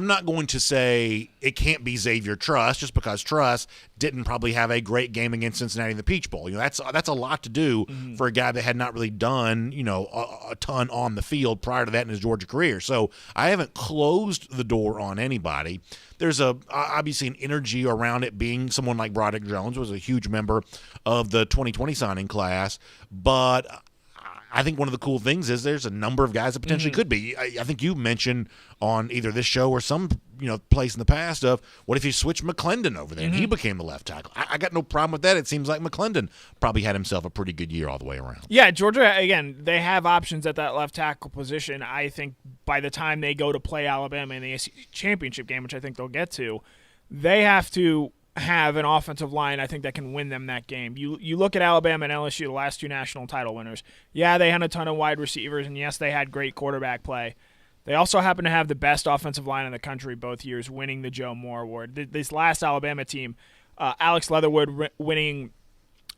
not going to say it can't be Xavier under Truss, just because Truss didn't probably have a great game against Cincinnati in the Peach Bowl. That's a lot to do for a guy that had not really done a ton on the field prior to that in his Georgia career. So I haven't closed the door on anybody. There's obviously an energy around it being someone like Broderick Jones was a huge member of the 2020 signing class, but I think one of the cool things is there's a number of guys that potentially could be. I think you mentioned on either this show or some place in the past of what if you switched McClendon over there and he became the left tackle. I got no problem with that. It seems like McClendon probably had himself a pretty good year all the way around. Yeah, Georgia, again, they have options at that left tackle position. I think by the time they go to play Alabama in the SEC championship game, which I think they'll get to, they have to have an offensive line, I think, that can win them that game. You look at Alabama and LSU, the last two national title winners. Yeah, they had a ton of wide receivers, and yes, they had great quarterback play. They also happen to have the best offensive line in the country both years, winning the Joe Moore Award. This last Alabama team, Alex Leatherwood winning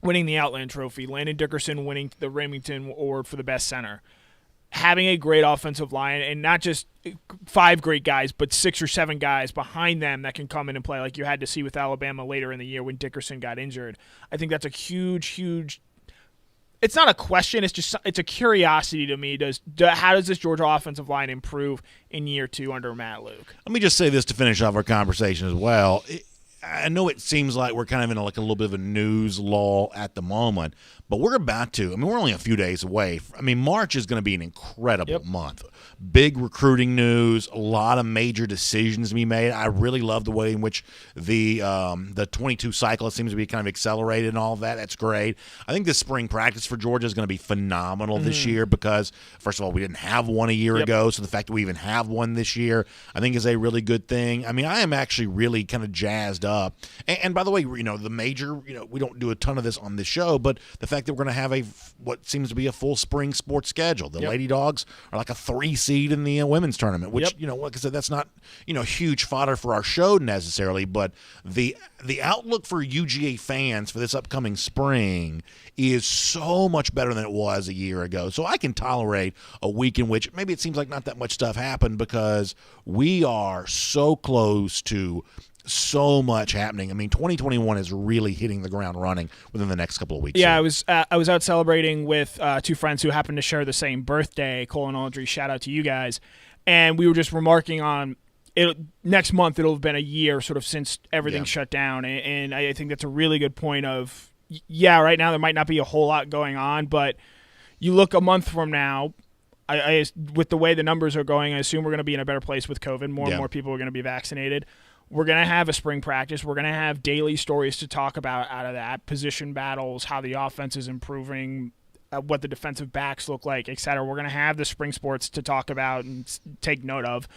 the Outland Trophy, Landon Dickerson winning the Remington Award for the best center. Having a great offensive line, and not just 5 great guys, but 6 or 7 guys behind them that can come in and play, like you had to see with Alabama later in the year when Dickerson got injured. I think that's a huge – it's not a question. It's a curiosity to me. How does this Georgia offensive line improve in year 2 under Matt Luke? Let me just say this to finish off our conversation as well. I know it seems like we're kind of in a little bit of a news lull at the moment, but we're about to. We're only a few days away. March is going to be an incredible month. Big recruiting news, a lot of major decisions to be made. I really love the way in which the 22 cycle seems to be kind of accelerated and all of that. That's great. I think this spring practice for Georgia is going to be phenomenal this year because, first of all, we didn't have one a year ago, so the fact that we even have one this year I think is a really good thing. I am actually really kind of jazzed up. And by the way, the major, we don't do a ton of this on this show, but the fact that we're going to have what seems to be a full spring sports schedule. The Lady Dogs are like a 3 seed in the women's tournament, which, like I said, that's not, huge fodder for our show necessarily, but the outlook for UGA fans for this upcoming spring is so much better than it was a year ago. So I can tolerate a week in which maybe it seems like not that much stuff happened because we are so close to so much happening. 2021 is really hitting the ground running within the next couple of weeks. Yeah, I was out celebrating with 2 friends who happened to share the same birthday, Cole and Audrey. Shout out to you guys. And we were just remarking on it. Next month it'll have been a year sort of since everything shut down, and I think that's a really good point of right now there might not be a whole lot going on, but you look a month from now. I with the way the numbers are going, I assume we're going to be in a better place with COVID. More and more people are going to be vaccinated. We're going to have a spring practice. We're going to have daily stories to talk about out of that, position battles, how the offense is improving, what the defensive backs look like, et cetera. We're going to have the spring sports to talk about and take note of.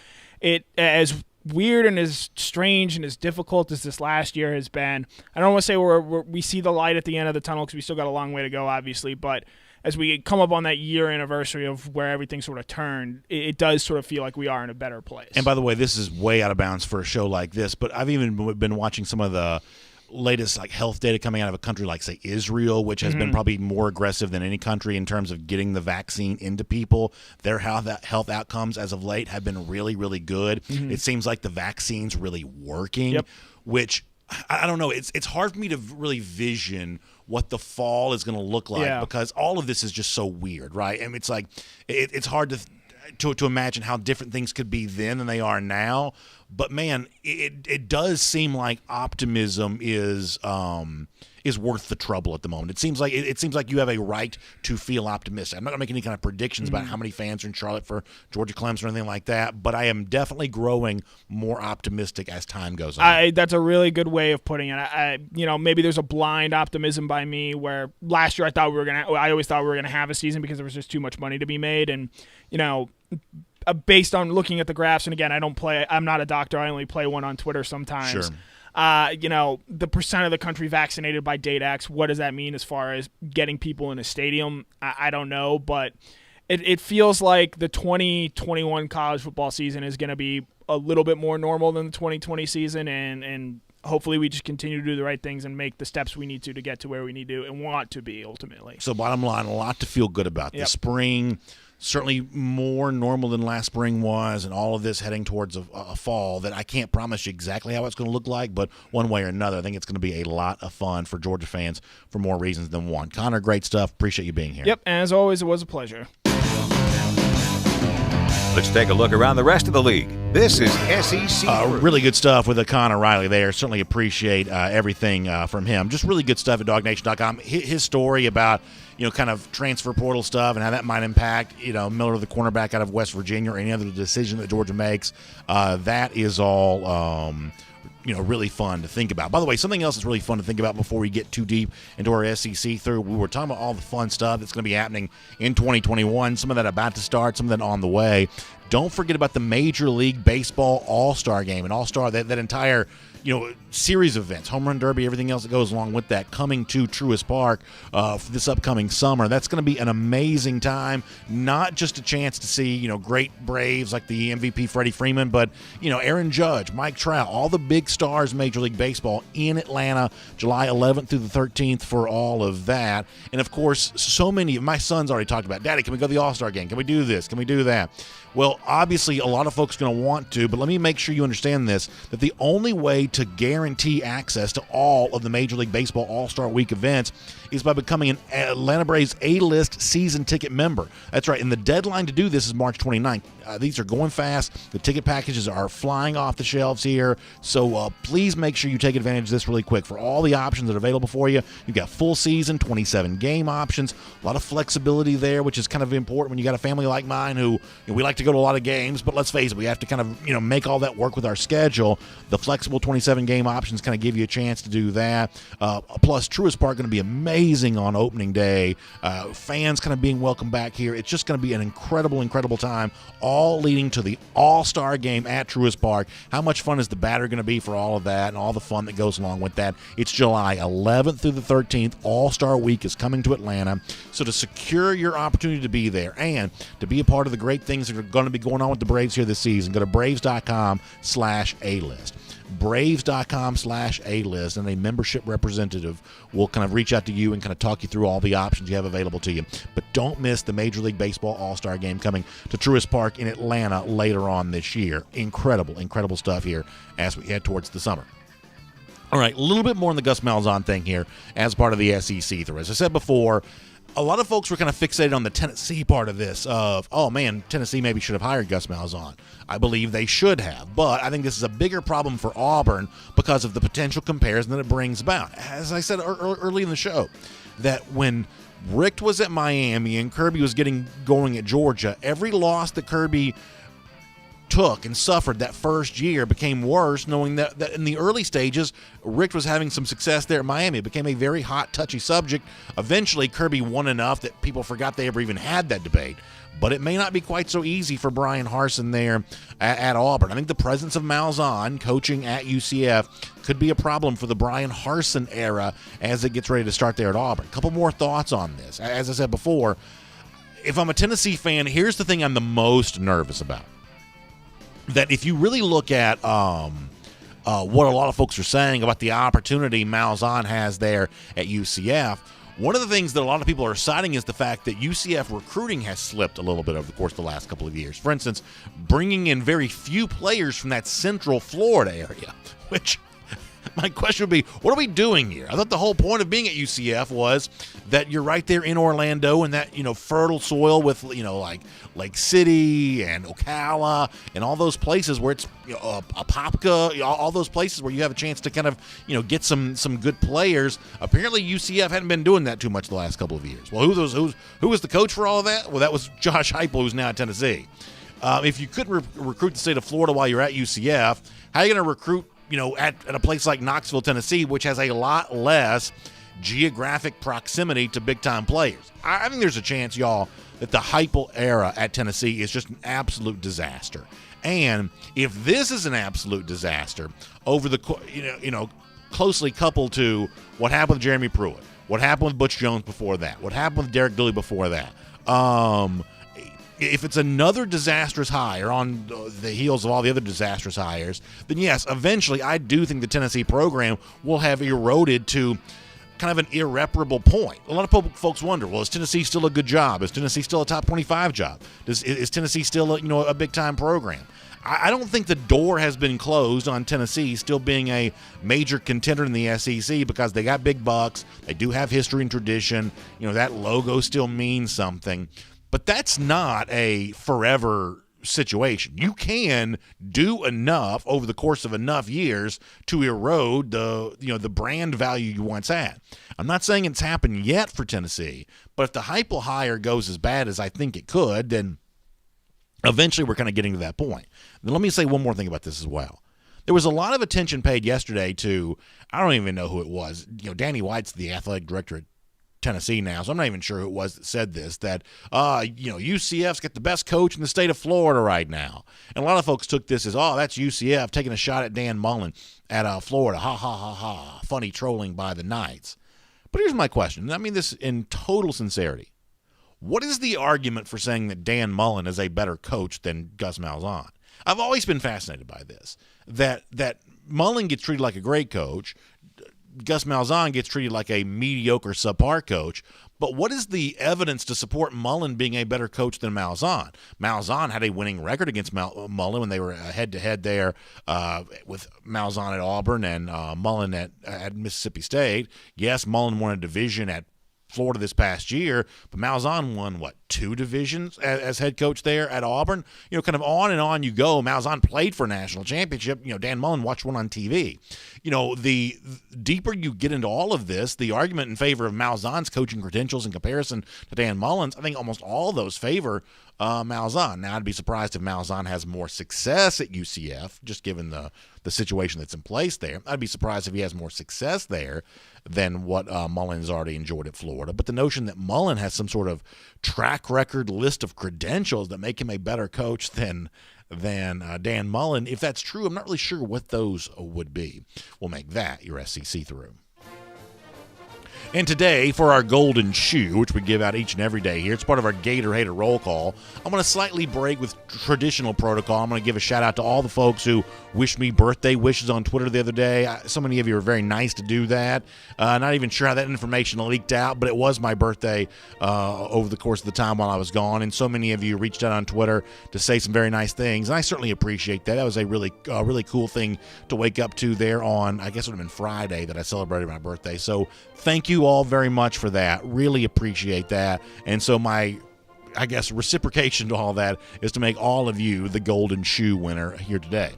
It, as weird and as strange and as difficult as this last year has been, I don't want to say we see the light at the end of the tunnel because we still got a long way to go, obviously, but as we come up on that year anniversary of where everything sort of turned, it does sort of feel like we are in a better place. And by the way, this is way out of bounds for a show like this, but I've even been watching some of the latest health data coming out of a country like, say, Israel, which has been probably more aggressive than any country in terms of getting the vaccine into people. Their health outcomes as of late have been really, really good. It seems like the vaccine's really working, which I don't know. It's hard for me to really vision what the fall is going to look like because all of this is just so weird, right? And it's like it's hard to imagine how different things could be then than they are now. But man, it does seem like optimism is worth the trouble at the moment. It seems like you have a right to feel optimistic. I'm not going to make any kind of predictions about how many fans are in Charlotte for Georgia Clemson or anything like that, but I am definitely growing more optimistic as time goes on. That's a really good way of putting it. Maybe there's a blind optimism by me where last year I always thought we were gonna have a season because there was just too much money to be made, and based on looking at the graphs, and again, I'm not a doctor. I only play one on Twitter sometimes. Sure. The percent of the country vaccinated by date X, what does that mean as far as getting people in a stadium? I don't know, but it feels like the 2021 college football season is going to be a little bit more normal than the 2020 season, and hopefully we just continue to do the right things and make the steps we need to get to where we need to and want to be ultimately. So bottom line, a lot to feel good about. The spring certainly more normal than last spring was, and all of this heading towards a fall that I can't promise you exactly how it's going to look like, but one way or another, I think it's going to be a lot of fun for Georgia fans for more reasons than one. Connor, great stuff. Appreciate you being here. Yep, as always, it was a pleasure. Let's take a look around the rest of the league. This is SEC. Really good stuff with Connor Riley there. Certainly appreciate everything from him. Just really good stuff at DawgNation.com. His story about, kind of transfer portal stuff and how that might impact, Miller, the cornerback out of West Virginia, or any other decision that Georgia makes. That is all really fun to think about. By the way, something else that's really fun to think about before we get too deep into our SEC through, we were talking about all the fun stuff that's going to be happening in 2021, some of that about to start, some of that on the way. Don't forget about the Major League Baseball All-Star Game and All-Star, that entire series of events, home run derby, everything else that goes along with that, coming to Truist Park for this upcoming summer. That's going to be an amazing time. Not just a chance to see great Braves like the MVP Freddie Freeman, but Aaron Judge, Mike Trout, all the big stars in Major League Baseball in Atlanta, July 11th through the 13th for all of that. And of course, so many of my sons already talked about, Daddy, can we go to the All-Star Game? Can we do this? Can we do that? Well, obviously, a lot of folks are going to want to, but let me make sure you understand this, that the only way to guarantee access to all of the Major League Baseball All-Star Week events is by becoming an Atlanta Braves A-list season ticket member. That's right, and the deadline to do this is March 29th. These are going fast. The ticket packages are flying off the shelves here, so please make sure you take advantage of this really quick. For all the options that are available for you, you've got full season, 27-game options, a lot of flexibility there, which is kind of important when you got a family like mine who we like to go to a lot of games, but let's face it, we have to kind of make all that work with our schedule. The flexible 27-game options kind of give you a chance to do that. Plus, Truist Park going to be amazing on opening day. Fans kind of being welcomed back here. It's just going to be an incredible time, all leading to the All-Star Game at Truist Park. How much fun is the batter going to be for all of that and all the fun that goes along with that? It's July 11th through the 13th. All-Star Week is coming to Atlanta. So to secure your opportunity to be there and to be a part of the great things that are going to be going on with the Braves here this season, go to Braves.com/A-list. Braves.com/A-list, and a membership representative will kind of reach out to you and kind of talk you through all the options you have available to you. But don't miss the Major League Baseball All-Star Game coming to Truist Park in Atlanta later on this year. Incredible stuff here as we head towards the summer. All right, a little bit more on the Gus Malzahn thing here as part of the SEC through. As I said before, a lot of folks were kind of fixated on the Tennessee part of this of, oh man, Tennessee maybe should have hired Gus Malzahn. I believe they should have, but I think this is a bigger problem for Auburn because of the potential comparison that it brings about. As I said early in the show, that when Richt was at Miami and Kirby was getting going at Georgia, every loss that Kirby took and suffered that first year became worse, knowing that in the early stages, Richt was having some success there at Miami. It became a very hot, touchy subject. Eventually, Kirby won enough that people forgot they ever even had that debate. But it may not be quite so easy for Brian Harsin there at Auburn. I think the presence of Malzahn coaching at UCF could be a problem for the Brian Harsin era as it gets ready to start there at Auburn. A couple more thoughts on this. As I said before, if I'm a Tennessee fan, here's the thing I'm the most nervous about. That if you really look at what a lot of folks are saying about the opportunity Malzahn has there at UCF, one of the things that a lot of people are citing is the fact that UCF recruiting has slipped a little bit over the course of the last couple of years. For instance, bringing in very few players from that central Florida area, which my question would be, what are we doing here? I thought the whole point of being at UCF was that you're right there in Orlando and that, fertile soil with, like Lake City and Ocala and all those places where it's, Apopka, all those places where you have a chance to kind of, get some good players. Apparently UCF hadn't been doing that too much the last couple of years. Well, who was the coach for all of that? Well, that was Josh Heupel, who's now at Tennessee. If you couldn't recruit the state of Florida while you're at UCF, how are you going to recruit at a place like Knoxville, Tennessee, which has a lot less geographic proximity to big-time players? I think there's a chance, y'all, that the Heupel era at Tennessee is just an absolute disaster. And if this is an absolute disaster over the, closely coupled to what happened with Jeremy Pruitt, what happened with Butch Jones before that, what happened with Derek Dooley before that, if it's another disastrous hire on the heels of all the other disastrous hires, then yes, eventually I do think the Tennessee program will have eroded to kind of an irreparable point. A lot of folks wonder, well, is Tennessee still a good job? Is Tennessee still a top 25 job? Is Tennessee still a big-time program? I don't think the door has been closed on Tennessee still being a major contender in the SEC because they got big bucks. They do have history and tradition. That logo still means something. But that's not a forever situation. You can do enough over the course of enough years to erode the brand value you once had. I'm not saying it's happened yet for Tennessee, but if the Heupel hire goes as bad as I think it could, then eventually we're kind of getting to that point. Then let me say one more thing about this as well. There was a lot of attention paid yesterday to, I don't even know who it was. Danny White's the athletic director at Tennessee now, so I'm not even sure who it was that said this, that UCF's got the best coach in the state of Florida right now. And a lot of folks took this as, that's UCF taking a shot at Dan Mullen at Florida. Ha, ha, ha, ha. Funny trolling by the Knights. But here's my question, and I mean this in total sincerity. What is the argument for saying that Dan Mullen is a better coach than Gus Malzahn? I've always been fascinated by this, that Mullen gets treated like a great coach, Gus Malzahn gets treated like a mediocre subpar coach, but what is the evidence to support Mullen being a better coach than Malzahn? Malzahn had a winning record against Mullen when they were head-to-head there with Malzahn at Auburn and Mullen at Mississippi State. Yes, Mullen won a division at Florida this past year, but Malzahn won, 2 divisions as head coach there at Auburn? Kind of on and on you go. Malzahn played for a national championship. Dan Mullen watched one on TV. The deeper you get into all of this, the argument in favor of Malzahn's coaching credentials in comparison to Dan Mullen's, I think almost all of those favor Malzahn. Now, I'd be surprised if Malzahn has more success at UCF, just given the situation that's in place there. I'd be surprised if he has more success there than what Mullen has already enjoyed at Florida. But the notion that Mullen has some sort of track record list of credentials that make him a better coach than Dan Mullen, if that's true, I'm not really sure what those would be. We'll make that your SEC through. And today, for our golden shoe, which we give out each and every day here, it's part of our Gator Hater roll call. I'm going to slightly break with traditional protocol. I'm going to give a shout-out to all the folks who wished me birthday wishes on Twitter the other day. So many of you are very nice to do that. Not even sure how that information leaked out, but it was my birthday over the course of the time while I was gone, and so many of you reached out on Twitter to say some very nice things, and I certainly appreciate that. That was a really cool thing to wake up to there on, I guess it would have been Friday that I celebrated my birthday. So thank you all very much for that. Really appreciate that. And so my, I guess, reciprocation to all that is to make all of you the golden shoe winner here today.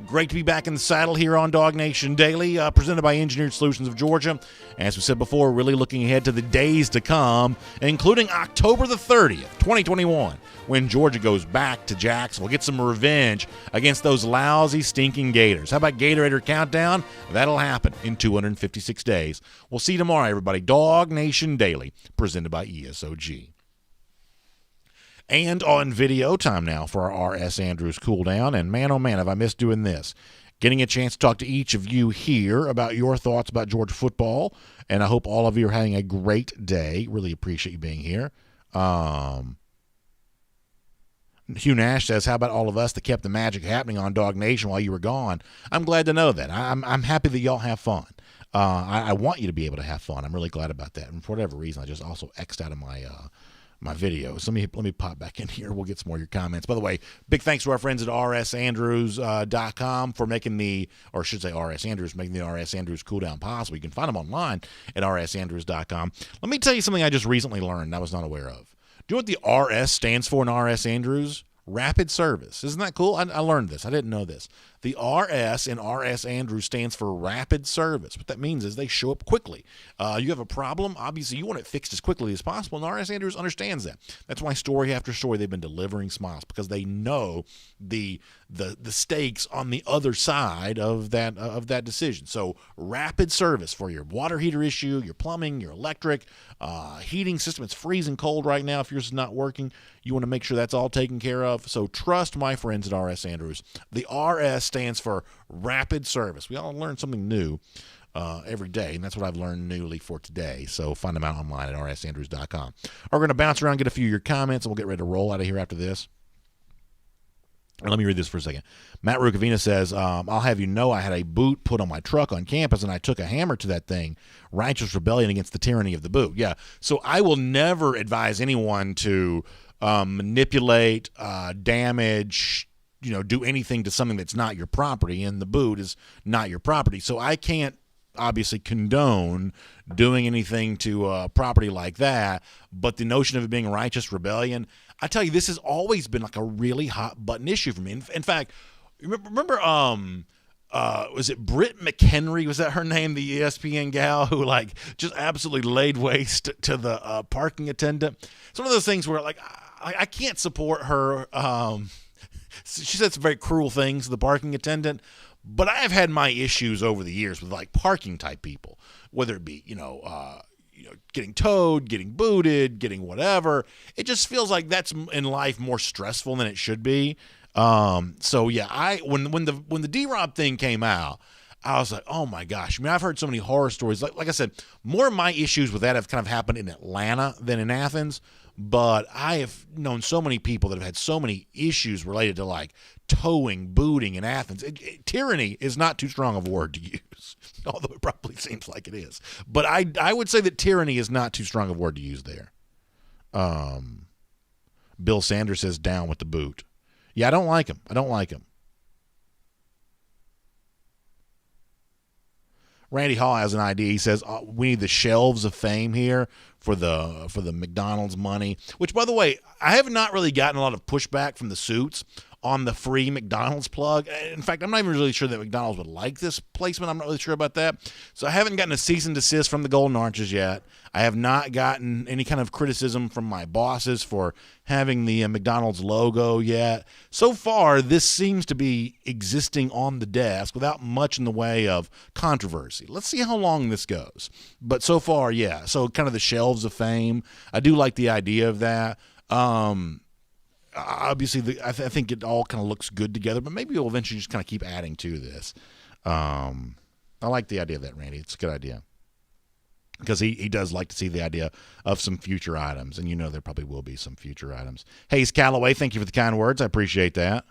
Great to be back in the saddle here on DawgNation Daily, presented by Engineered Solutions of Georgia. As we said before, really looking ahead to the days to come, including October the 30th, 2021, when Georgia goes back to Jacksonville, get some revenge against those lousy, stinking Gators. How about Gatorator Countdown? That'll happen in 256 days. We'll see you tomorrow, everybody. DawgNation Daily, presented by ESOG. And on video, time now for our R.S. Andrews cool down. And man, oh man, have I missed doing this. Getting a chance to talk to each of you here about your thoughts about Georgia football. And I hope all of you are having a great day. Really appreciate you being here. Hugh Nash says, how about all of us that kept the magic happening on DawgNation while you were gone? I'm glad to know that. I'm happy that y'all have fun. I want you to be able to have fun. I'm really glad about that. And for whatever reason, I just also X'd out of my my videos. Let me pop back in here. We'll get some more of your comments. By the way, big thanks to our friends at rsandrews.com for making the, or I should say RS Andrews, making the RS Andrews cool down possible. You can find them online at rsandrews.com. Let me tell you something I just recently learned I was not aware of. Do you know what the RS stands for in RS Andrews? Rapid service. Isn't that cool? I learned this. I didn't know this. The RS in RS Andrews stands for rapid service. What that means is they show up quickly. You have a problem, obviously you want it fixed as quickly as possible, and RS Andrews understands that. That's why story after story they've been delivering smiles, because they know the stakes on the other side of that decision. So rapid service for your water heater issue, your plumbing, your electric, heating system. It's freezing cold right now if yours is not working. You want to make sure that's all taken care of. So trust my friends at RS Andrews. The RS stands for rapid service. We all learn something new every day, and that's what I've learned newly for today. So find them out online at rsandrews.com. We're going to bounce around, get a few of your comments, and we'll get ready to roll out of here after this. Let me read this for a second. Matt Rukavina says, I'll have you know I had a boot put on my truck on campus, and I took a hammer to that thing. Righteous rebellion against the tyranny of the boot. Yeah, so I will never advise anyone to manipulate, damage, do anything to something that's not your property, and the boot is not your property. So I can't obviously condone doing anything to a property like that, but the notion of it being righteous rebellion, I tell you, this has always been like a really hot button issue for me. In fact, remember was it Britt McHenry? Was that her name? The ESPN gal who like just absolutely laid waste to the parking attendant. It's one of those things where like I can't support her. She said some very cruel things to the parking attendant, but I have had my issues over the years with like parking type people, whether it be getting towed, getting booted, getting whatever. It just feels like that's in life more stressful than it should be. So yeah, when the D-Rob thing came out, I was like, oh my gosh. I mean, I've heard so many horror stories. Like I said, more of my issues with that have kind of happened in Atlanta than in Athens. But I have known so many people that have had so many issues related to like towing, booting in Athens. Tyranny is not too strong of a word to use, although it probably seems like it is. But I would say that tyranny is not too strong of a word to use there. Bill Sanders says down with the boot. Yeah, I don't like him. Randy Hall has an idea. He says we need the shelves of fame here for the McDonald's money. Which, by the way, I have not really gotten a lot of pushback from the suits on the free McDonald's plug. In fact, I'm not even really sure that McDonald's would like this placement. I'm not really sure about that. So I haven't gotten a cease and desist from the Golden Arches yet. I have not gotten any kind of criticism from my bosses for having the McDonald's logo yet. So far, this seems to be existing on the desk without much in the way of controversy. Let's see how long this goes. But so far, yeah. So kind of the shelves of fame. I do like the idea of that. Obviously, I think it all kind of looks good together, but maybe we'll eventually just kind of keep adding to this. I like the idea of that, Randy. It's a good idea. Because he does like to see the idea of some future items, and there probably will be some future items. Hayes Calloway, thank you for the kind words. I appreciate that.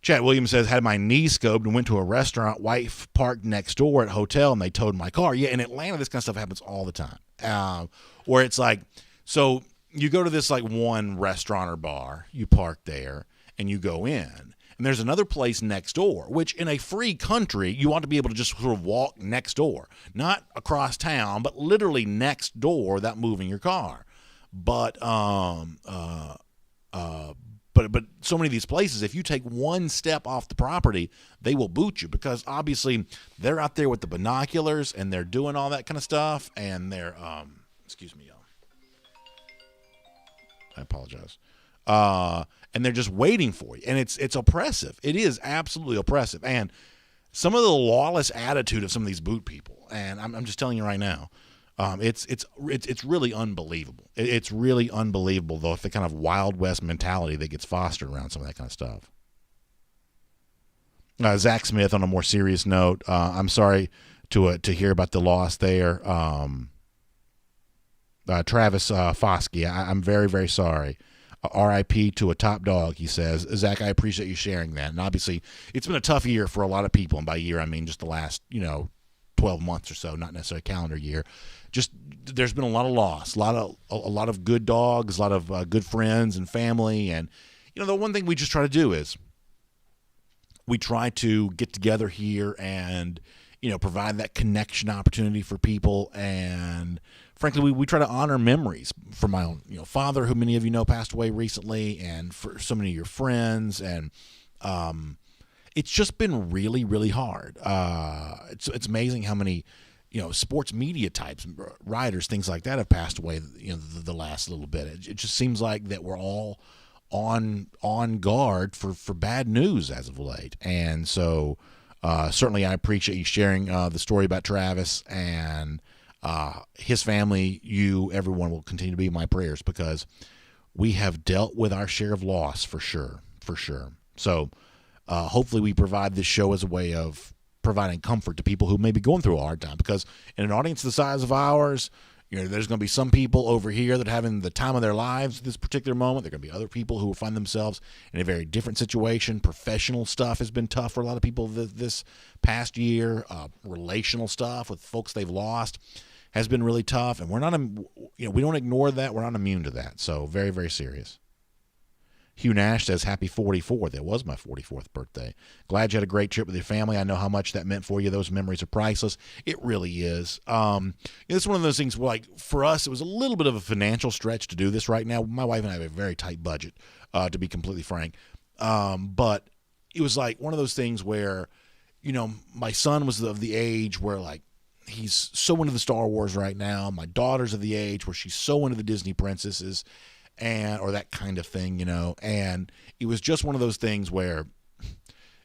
Chad Williams says, had my knee scoped and went to a restaurant. Wife parked next door at a hotel, and they towed my car. Yeah, in Atlanta, this kind of stuff happens all the time. Where it's like, so you go to this like one restaurant or bar, you park there, and you go in. And there's another place next door, which in a free country, you want to be able to just sort of walk next door. Not across town, but literally next door without moving your car. But so many of these places, if you take one step off the property, they will boot you because obviously they're out there with the binoculars and they're doing all that kind of stuff. And they're, excuse me, y'all. I apologize. And they're just waiting for you. And it's oppressive. It is absolutely oppressive. And some of the lawless attitude of some of these boot people, and I'm just telling you right now, it's really unbelievable. It's really unbelievable, though, the kind of Wild West mentality that gets fostered around some of that kind of stuff. Zach Smith, on a more serious note, I'm sorry to hear about the loss there. Travis Foskey, I'm very, very sorry. RIP to a top dog, he says. Zach, I appreciate you sharing that. And obviously, it's been a tough year for a lot of people. And by year, I mean just the last, 12 months or so, not necessarily a calendar year. Just there's been a lot of loss, a lot of good dogs, a lot of good friends and family. And, the one thing we just try to do is we try to get together here and, provide that connection opportunity for people. And frankly, we try to honor memories from my own, father, who many of you know passed away recently, and for so many of your friends. And it's just been really, really hard. It's amazing how many, sports media types, writers, things like that have passed away, the last little bit. It just seems like that we're all on guard for bad news as of late. And so certainly I appreciate you sharing the story about Travis and his family. You, everyone, will continue to be in my prayers because we have dealt with our share of loss for sure. So hopefully we provide this show as a way of providing comfort to people who may be going through a hard time, because in an audience the size of ours, There's going to be some people over here that are having the time of their lives at this particular moment. There are going to be other people who will find themselves in a very different situation. Professional stuff has been tough for a lot of people this past year. Relational stuff with folks they've lost has been really tough, and we're not, we don't ignore that. We're not immune to that. So very, very serious. Hugh Nash says, happy 44th. It was my 44th birthday. Glad you had a great trip with your family. I know how much that meant for you. Those memories are priceless. It really is. It's one of those things where, like, for us, it was a little bit of a financial stretch to do this right now. My wife and I have a very tight budget, to be completely frank. But it was like one of those things where, my son was of the age where, like, he's so into the Star Wars right now. My daughter's of the age where she's so into the Disney princesses or that kind of thing, and it was just one of those things where,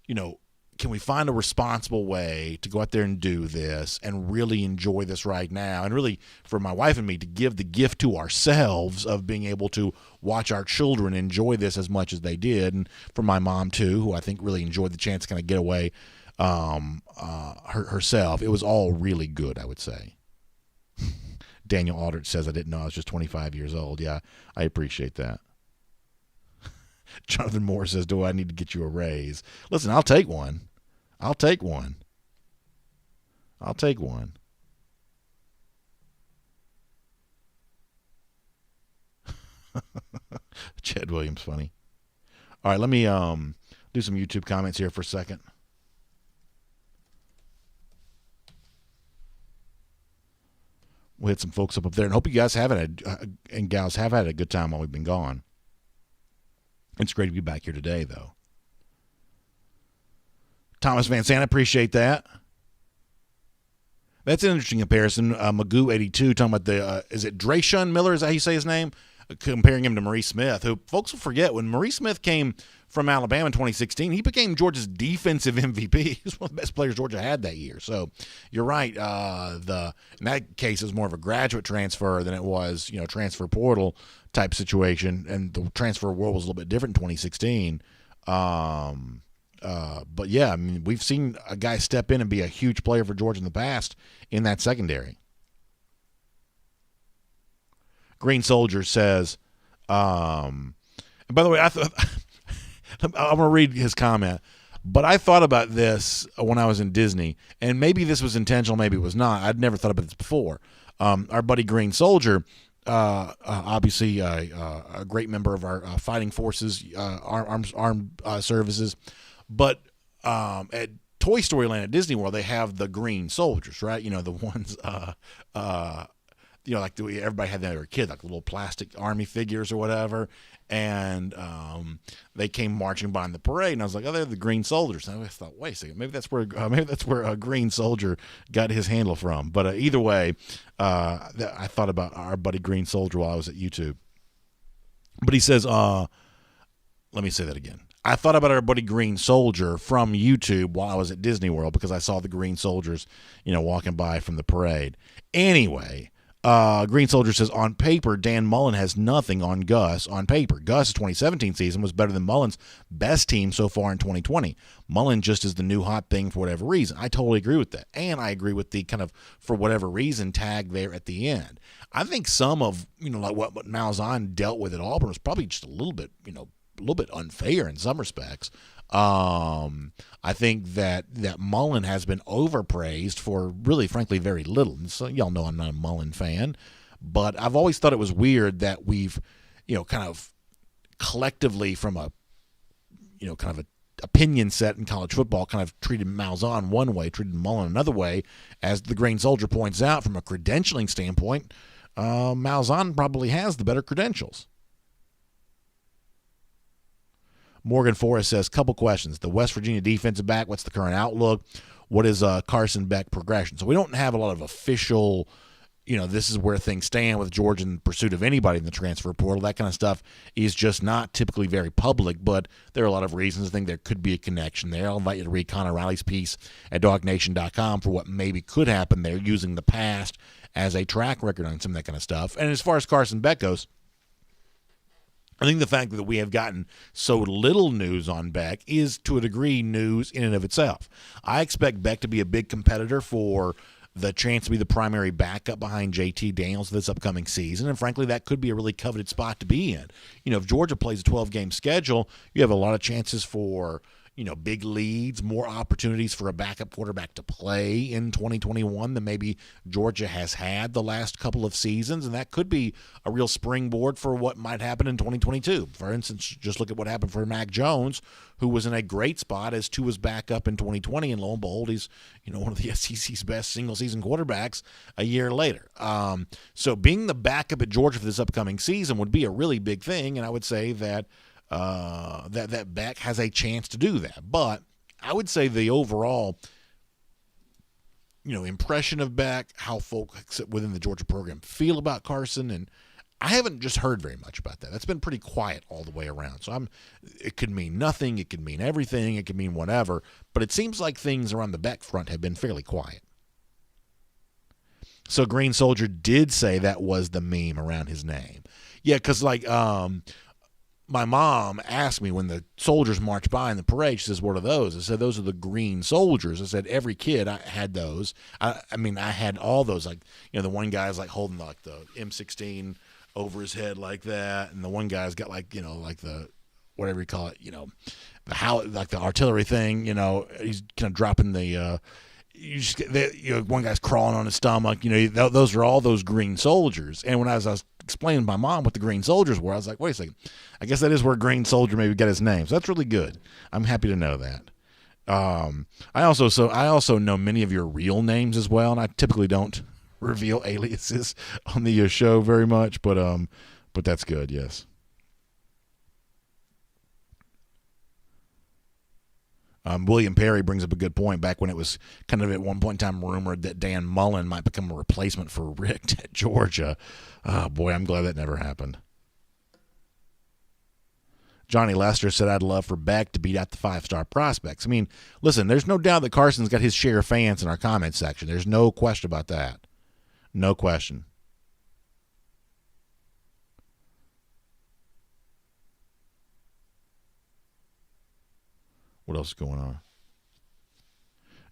can we find a responsible way to go out there and do this and really enjoy this right now? And really, for my wife and me, to give the gift to ourselves of being able to watch our children enjoy this as much as they did. And for my mom, too, who I think really enjoyed the chance to kind of get away herself. It was all really good, I would say. Daniel Aldrich says, I didn't know I was just 25 years old. Yeah, I appreciate that. Jonathan Moore says, do I need to get you a raise? Listen, I'll take one. Chad Williams, funny. All right, let me do some YouTube comments here for a second. We had some folks up there, and hope you guys and gals have had a good time while we've been gone. It's great to be back here today, though. Thomas Van Sant, appreciate that. That's an interesting comparison. Magoo82 talking about is it Drayshun Miller? Is that how you say his name? Comparing him to Maurice Smith, who folks will forget when Maurice Smith came from Alabama in 2016, he became Georgia's defensive MVP. He was one of the best players Georgia had that year. So you're right. In that case, it was more of a graduate transfer than it was, transfer portal type situation. And the transfer world was a little bit different in 2016. But yeah, I mean, we've seen a guy step in and be a huge player for Georgia in the past in that secondary. Green Soldier says, and by the way, I'm going to read his comment, but I thought about this when I was in Disney, and maybe this was intentional, maybe it was not. I'd never thought about this before. Our buddy Green Soldier, obviously a great member of our fighting forces, armed services, but at Toy Story Land at Disney World, they have the Green Soldiers, right? The ones like everybody had that when they were a kid, like little plastic army figures or whatever. And they came marching by in the parade, and I was like, "Oh, they're the Green Soldiers." And I thought, "Wait a second, maybe that's where a Green Soldier got his handle from." But either way, I thought about our buddy Green Soldier while I was at YouTube. But he says, "Let me say that again." I thought about our buddy Green Soldier from YouTube while I was at Disney World because I saw the Green Soldiers, walking by from the parade. Anyway. Green Soldier says, on paper, Dan Mullen has nothing on Gus on paper. Gus' 2017 season was better than Mullen's best team so far in 2020. Mullen just is the new hot thing for whatever reason. I totally agree with that. And I agree with the kind of, for whatever reason, tag there at the end. I think some of, like what Malzahn dealt with at Auburn was probably just a little bit unfair in some respects. I think that Mullen has been overpraised for really, frankly, very little. And so y'all know I'm not a Mullen fan, but I've always thought it was weird that we've, kind of collectively from a, kind of a opinion set in college football kind of treated Malzahn one way, treated Mullen another way. As the Green Soldier points out, from a credentialing standpoint, Malzahn probably has the better credentials. Morgan Forrest says, couple questions. The West Virginia defensive back, what's the current outlook? What is Carson Beck progression? So we don't have a lot of official, this is where things stand with Georgia in pursuit of anybody in the transfer portal. That kind of stuff is just not typically very public, but there are a lot of reasons I think there could be a connection there. I'll invite you to read Connor Riley's piece at DawgNation.com for what maybe could happen there, using the past as a track record on some of that kind of stuff. And as far as Carson Beck goes, I think the fact that we have gotten so little news on Beck is, to a degree, news in and of itself. I expect Beck to be a big competitor for the chance to be the primary backup behind JT Daniels this upcoming season. And frankly, that could be a really coveted spot to be in. If Georgia plays a 12-game schedule, you have a lot of chances for big leads, more opportunities for a backup quarterback to play in 2021 than maybe Georgia has had the last couple of seasons, and that could be a real springboard for what might happen in 2022. For instance, just look at what happened for Mac Jones, who was in a great spot as Tua's backup in 2020, and lo and behold, he's one of the SEC's best single-season quarterbacks a year later. So being the backup at Georgia for this upcoming season would be a really big thing, and I would say that that Beck has a chance to do that. But I would say the overall, impression of Beck, how folks within the Georgia program feel about Carson, and I haven't just heard very much about that. That's been pretty quiet all the way around. So it could mean nothing, it could mean everything, it could mean whatever, but it seems like things around the Beck front have been fairly quiet. So Green Soldier did say that was the meme around his name. Yeah, because my mom asked me when the soldiers marched by in the parade, she says, what are those? I said, those are the green soldiers. I said, every kid I had those. I had all those. The one guy's holding the M16 over his head like that. And the one guy's got the, whatever you call it, the artillery thing, he's kind of dropping the, one guy's crawling on his stomach. Those are all those green soldiers. And when I was explaining to my mom what the green soldiers were, I was like, wait a second, I guess that is where Green Soldier maybe got his name. So that's really good. I'm happy to know that. I also know many of your real names as well, and I typically don't reveal aliases on the show very much, but that's good. Yes. William Perry brings up a good point. Back when it was kind of at one point in time rumored that Dan Mullen might become a replacement for Richt at Georgia. Oh, boy, I'm glad that never happened. Johnny Lester said, I'd love for Beck to beat out the 5-star prospects. Listen, there's no doubt that Carson's got his share of fans in our comment section. There's no question about that. No question. What else is going on?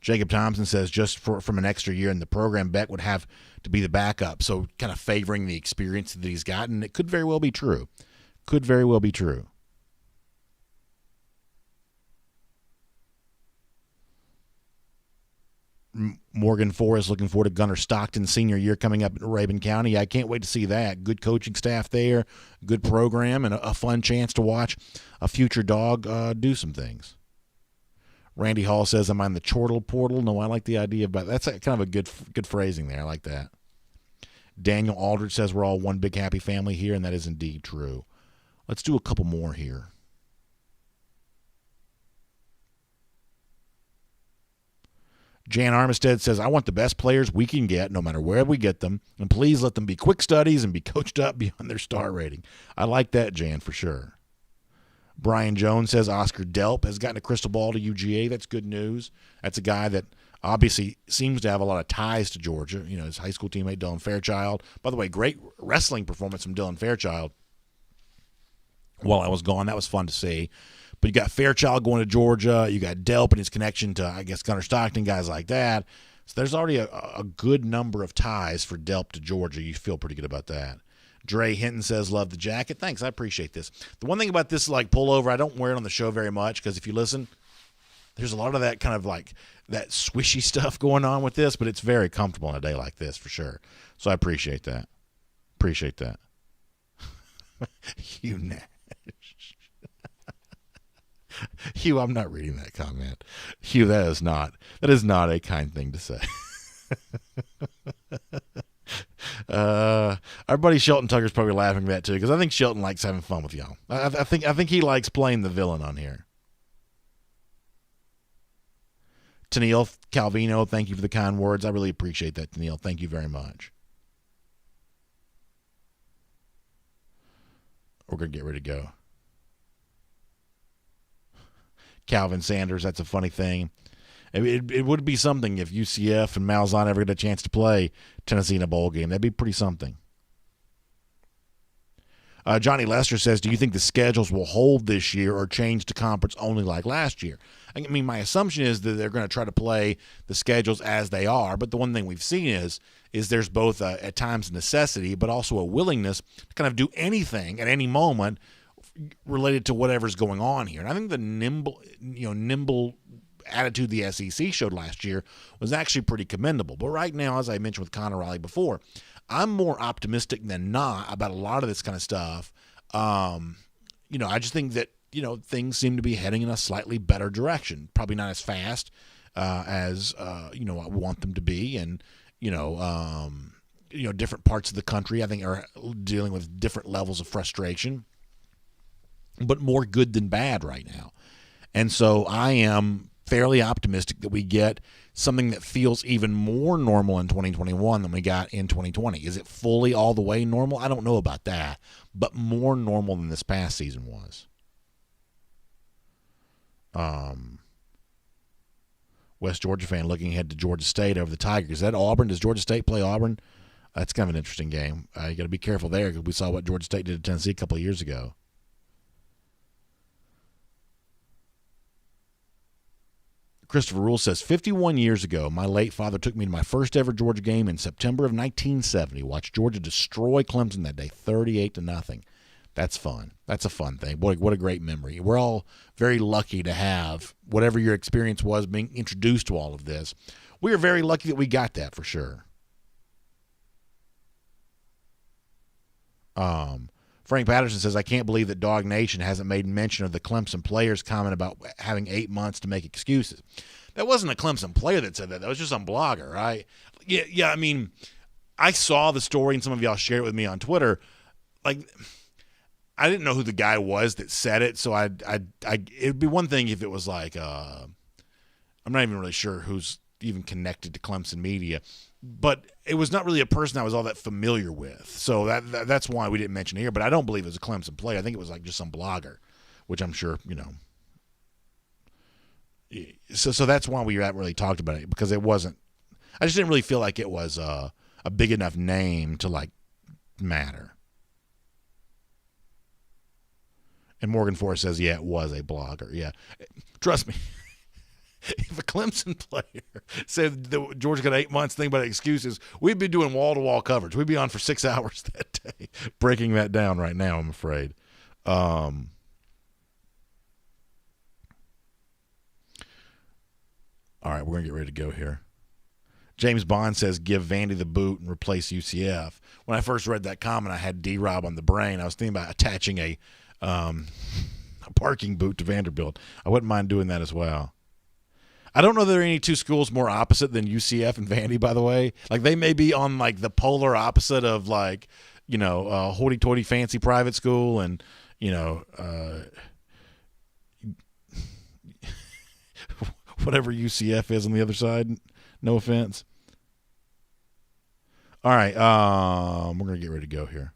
Jacob Thompson says just from an extra year in the program, Beck would have to be the backup. So kind of favoring the experience that he's gotten. It could very well be true. Could very well be true. Morgan Forrest looking forward to Gunnar Stockton's senior year coming up in Rabun County. I can't wait to see that. Good coaching staff there, good program, and a fun chance to watch a future dog do some things. Randy Hall says, I'm on the chortle portal. No, I like the idea, but that's kind of a good phrasing there. I like that. Daniel Aldridge says we're all one big happy family here, and that is indeed true. Let's do a couple more here. Jan Armistead says, I want the best players we can get, no matter where we get them, and please let them be quick studies and be coached up beyond their star rating. I like that, Jan, for sure. Brian Jones says Oscar Delp has gotten a crystal ball to UGA. That's good news. That's a guy that obviously seems to have a lot of ties to Georgia. His high school teammate, Dylan Fairchild. By the way, great wrestling performance from Dylan Fairchild while I was gone. That was fun to see. But you got Fairchild going to Georgia. You got Delp and his connection to, I guess, Gunnar Stockton, guys like that. So there's already a good number of ties for Delp to Georgia. You feel pretty good about that. Dre Hinton says, love the jacket. Thanks, I appreciate this. The one thing about this pullover, I don't wear it on the show very much because if you listen, there's a lot of that kind of that swishy stuff going on with this, but it's very comfortable on a day like this for sure. So I appreciate that. Appreciate that. Hugh Nash. Hugh, I'm not reading that comment. Hugh, that is not a kind thing to say. Our buddy Shelton Tucker's probably laughing at that too, because I think Shelton likes having fun with y'all. I think he likes playing the villain on here. Tennille Calvino, thank you for the kind words. I really appreciate that, Tennille. Thank you very much. We're going to get ready to go. Calvin Sanders, that's a funny thing. It would be something if UCF and Malzahn ever get a chance to play Tennessee in a bowl game. That'd be pretty something. Johnny Lester says, do you think the schedules will hold this year or change to conference only like last year? I mean, my assumption is that they're going to try to play the schedules as they are, but the one thing we've seen is there's both at times a necessity, but also a willingness to kind of do anything at any moment related to whatever's going on here. And I think the nimble attitude the SEC showed last year was actually pretty commendable. But right now, as I mentioned with Connor Riley before, I'm more optimistic than not about a lot of this kind of stuff. I just think that, things seem to be heading in a slightly better direction. Probably not as fast as I want them to be. And, different parts of the country, I think, are dealing with different levels of frustration, but more good than bad right now. And so I am fairly optimistic that we get something that feels even more normal in 2021 than we got in 2020. Is it fully all the way normal? I don't know about that, but more normal than this past season was. West Georgia fan looking ahead to Georgia State over the Tigers. Is that Auburn? Does Georgia State play Auburn? That's kind of an interesting game. You got to be careful there because we saw what Georgia State did to Tennessee a couple of years ago. Christopher Rule says, 51 years ago, my late father took me to my first ever Georgia game in September of 1970. Watched Georgia destroy Clemson that day, 38-0. That's fun. That's a fun thing. Boy, what a great memory. We're all very lucky to have whatever your experience was being introduced to all of this. We are very lucky that we got that for sure. Frank Patterson says, I can't believe that DawgNation hasn't made mention of the Clemson players' comment about having 8 months to make excuses. That wasn't a Clemson player that said that. That was just some blogger, right? Yeah. I mean, I saw the story, and some of y'all shared it with me on Twitter. Like, I didn't know who the guy was that said it, so it'd be one thing if it was like, I'm not even really sure who's even connected to Clemson media, but it was not really a person I was all that familiar with. So that's why we didn't mention it here. But I don't believe it was a Clemson player. I think it was like just some blogger, which I'm sure, So that's why we haven't really talked about it, because it wasn't – I just didn't really feel like it was a big enough name to, like, matter. And Morgan Forrest says, yeah, it was a blogger. Yeah. Trust me. If a Clemson player said that Georgia got 8 months, think about excuses, we'd be doing wall-to-wall coverage. We'd be on for 6 hours that day, breaking that down right now, I'm afraid. All right, we're going to get ready to go here. James Bond says, give Vandy the boot and replace UCF. When I first read that comment, I had D-Rob on the brain. I was thinking about attaching a parking boot to Vanderbilt. I wouldn't mind doing that as well. I don't know that there are any two schools more opposite than UCF and Vandy, by the way. Like, they may be on, like, the polar opposite of, like, hoity-toity fancy private school and, whatever UCF is on the other side. No offense. All right, we're going to get ready to go here.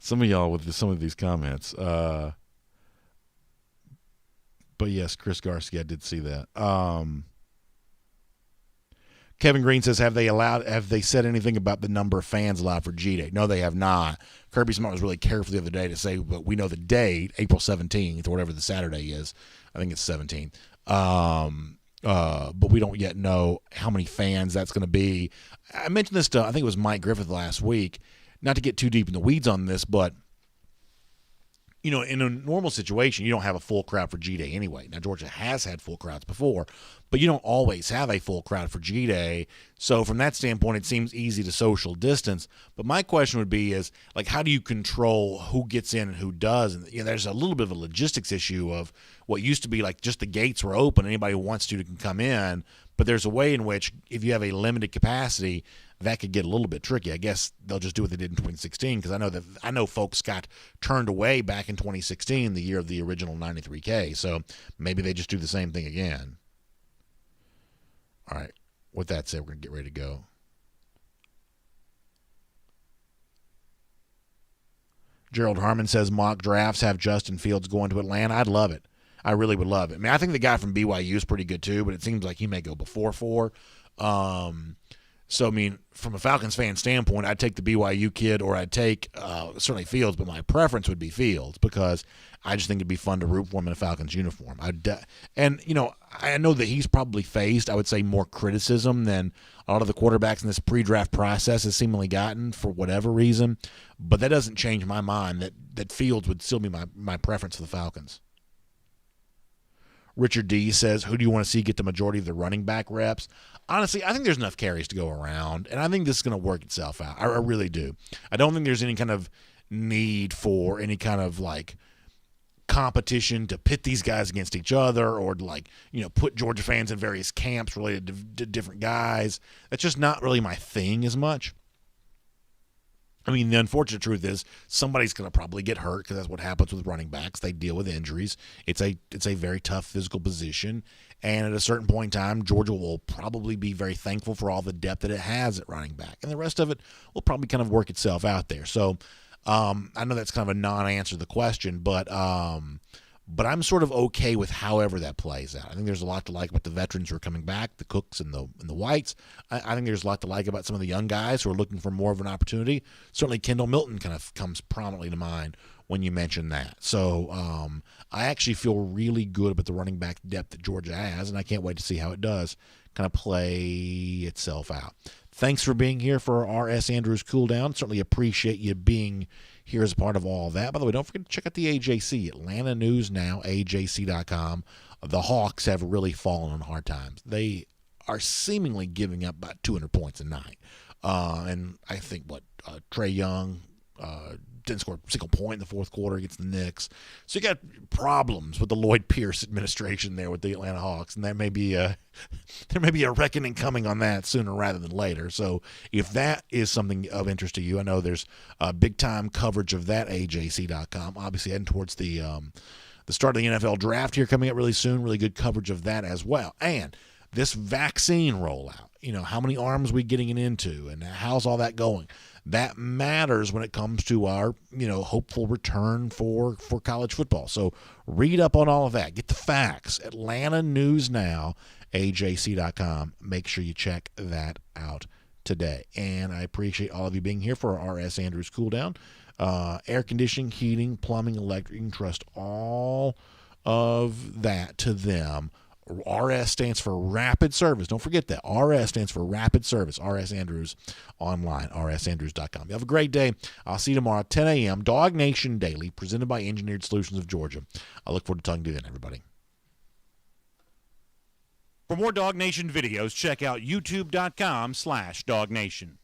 Some of y'all with some of these comments. But yes, Chris Garcia, I did see that. Kevin Green says, have they said anything about the number of fans allowed for G-Day? No, they have not. Kirby Smart was really careful the other day to say, but we know the date, April 17th, or whatever the Saturday is. I think it's 17th. But we don't yet know how many fans that's going to be. I mentioned this to, I think it was Mike Griffith last week. Not to get too deep in the weeds on this, but, in a normal situation, you don't have a full crowd for G-Day anyway. Now, Georgia has had full crowds before, but you don't always have a full crowd for G-Day. So from that standpoint, it seems easy to social distance. But my question would be is, like, how do you control who gets in and who does? And there's a little bit of a logistics issue of what used to be like just the gates were open. Anybody who wants to can come in. But there's a way in which if you have a limited capacity, that could get a little bit tricky. I guess they'll just do what they did in 2016, because I know folks got turned away back in 2016, the year of the original 93K. So maybe they just do the same thing again. All right. With that said, we're going to get ready to go. Gerald Harmon says mock drafts have Justin Fields going to Atlanta. I'd love it. I really would love it. I mean, I think the guy from BYU is pretty good too, but it seems like he may go before 4. So, I mean, from a Falcons fan standpoint, I'd take the BYU kid or I'd take certainly Fields, but my preference would be Fields because I just think it'd be fun to root for him in a Falcons uniform. And, you know, I know that he's probably faced, I would say, more criticism than a lot of the quarterbacks in this pre-draft process has seemingly gotten for whatever reason, but that doesn't change my mind that Fields would still be my preference for the Falcons. Richard D says, who do you want to see get the majority of the running back reps? Honestly, I think there's enough carries to go around, and I think this is going to work itself out. I really do. I don't think there's any kind of need for any kind of, like, competition to pit these guys against each other or to, like, you know, put Georgia fans in various camps related to different guys. That's just not really my thing as much. I mean, the unfortunate truth is somebody's going to probably get hurt because that's what happens with running backs. They deal with injuries. It's a very tough physical position, and at a certain point in time, Georgia will probably be very thankful for all the depth that it has at running back, and the rest of it will probably kind of work itself out there. So I know that's kind of a non-answer to the question, but I'm sort of okay with however that plays out. I think there's a lot to like about the veterans who are coming back, the Cooks and the Whites. I think there's a lot to like about some of the young guys who are looking for more of an opportunity. Certainly Kendall Milton kind of comes prominently to mind when you mention that. So I actually feel really good about the running back depth that Georgia has, and I can't wait to see how it does kind of play itself out. Thanks for being here for our R.S. Andrews Cool Down. Certainly appreciate you being here as a part of all that. By the way, don't forget to check out the AJC, Atlanta News Now, AJC.com. The Hawks have really fallen on hard times. They are seemingly giving up about 200 points a night. And I think, Trae Young didn't score a single point in the fourth quarter against the Knicks. So you got problems with the Lloyd Pierce administration there with the Atlanta Hawks, and there may be a reckoning coming on that sooner rather than later. So if that is something of interest to you, I know there's big-time coverage of that, AJC.com, obviously heading towards the start of the NFL draft here coming up really soon, really good coverage of that as well. And this vaccine rollout, you know, how many arms we getting it into and how's all that going? That matters when it comes to our, you know, hopeful return for college football. So read up on all of that. Get the facts. Atlanta News Now, AJC.com. Make sure you check that out today. And I appreciate all of you being here for our R.S. Andrews Cool Down. Air conditioning, heating, plumbing, electric. You can trust all of that to them. RS stands for Rapid Service. Don't forget that. RS stands for Rapid Service. RS Andrews online, rsandrews.com. You have a great day. I'll see you tomorrow at 10 a.m. DawgNation Daily, presented by Engineered Solutions of Georgia. I look forward to talking to you then, everybody. For more DawgNation videos, check out youtube.com/DawgNation.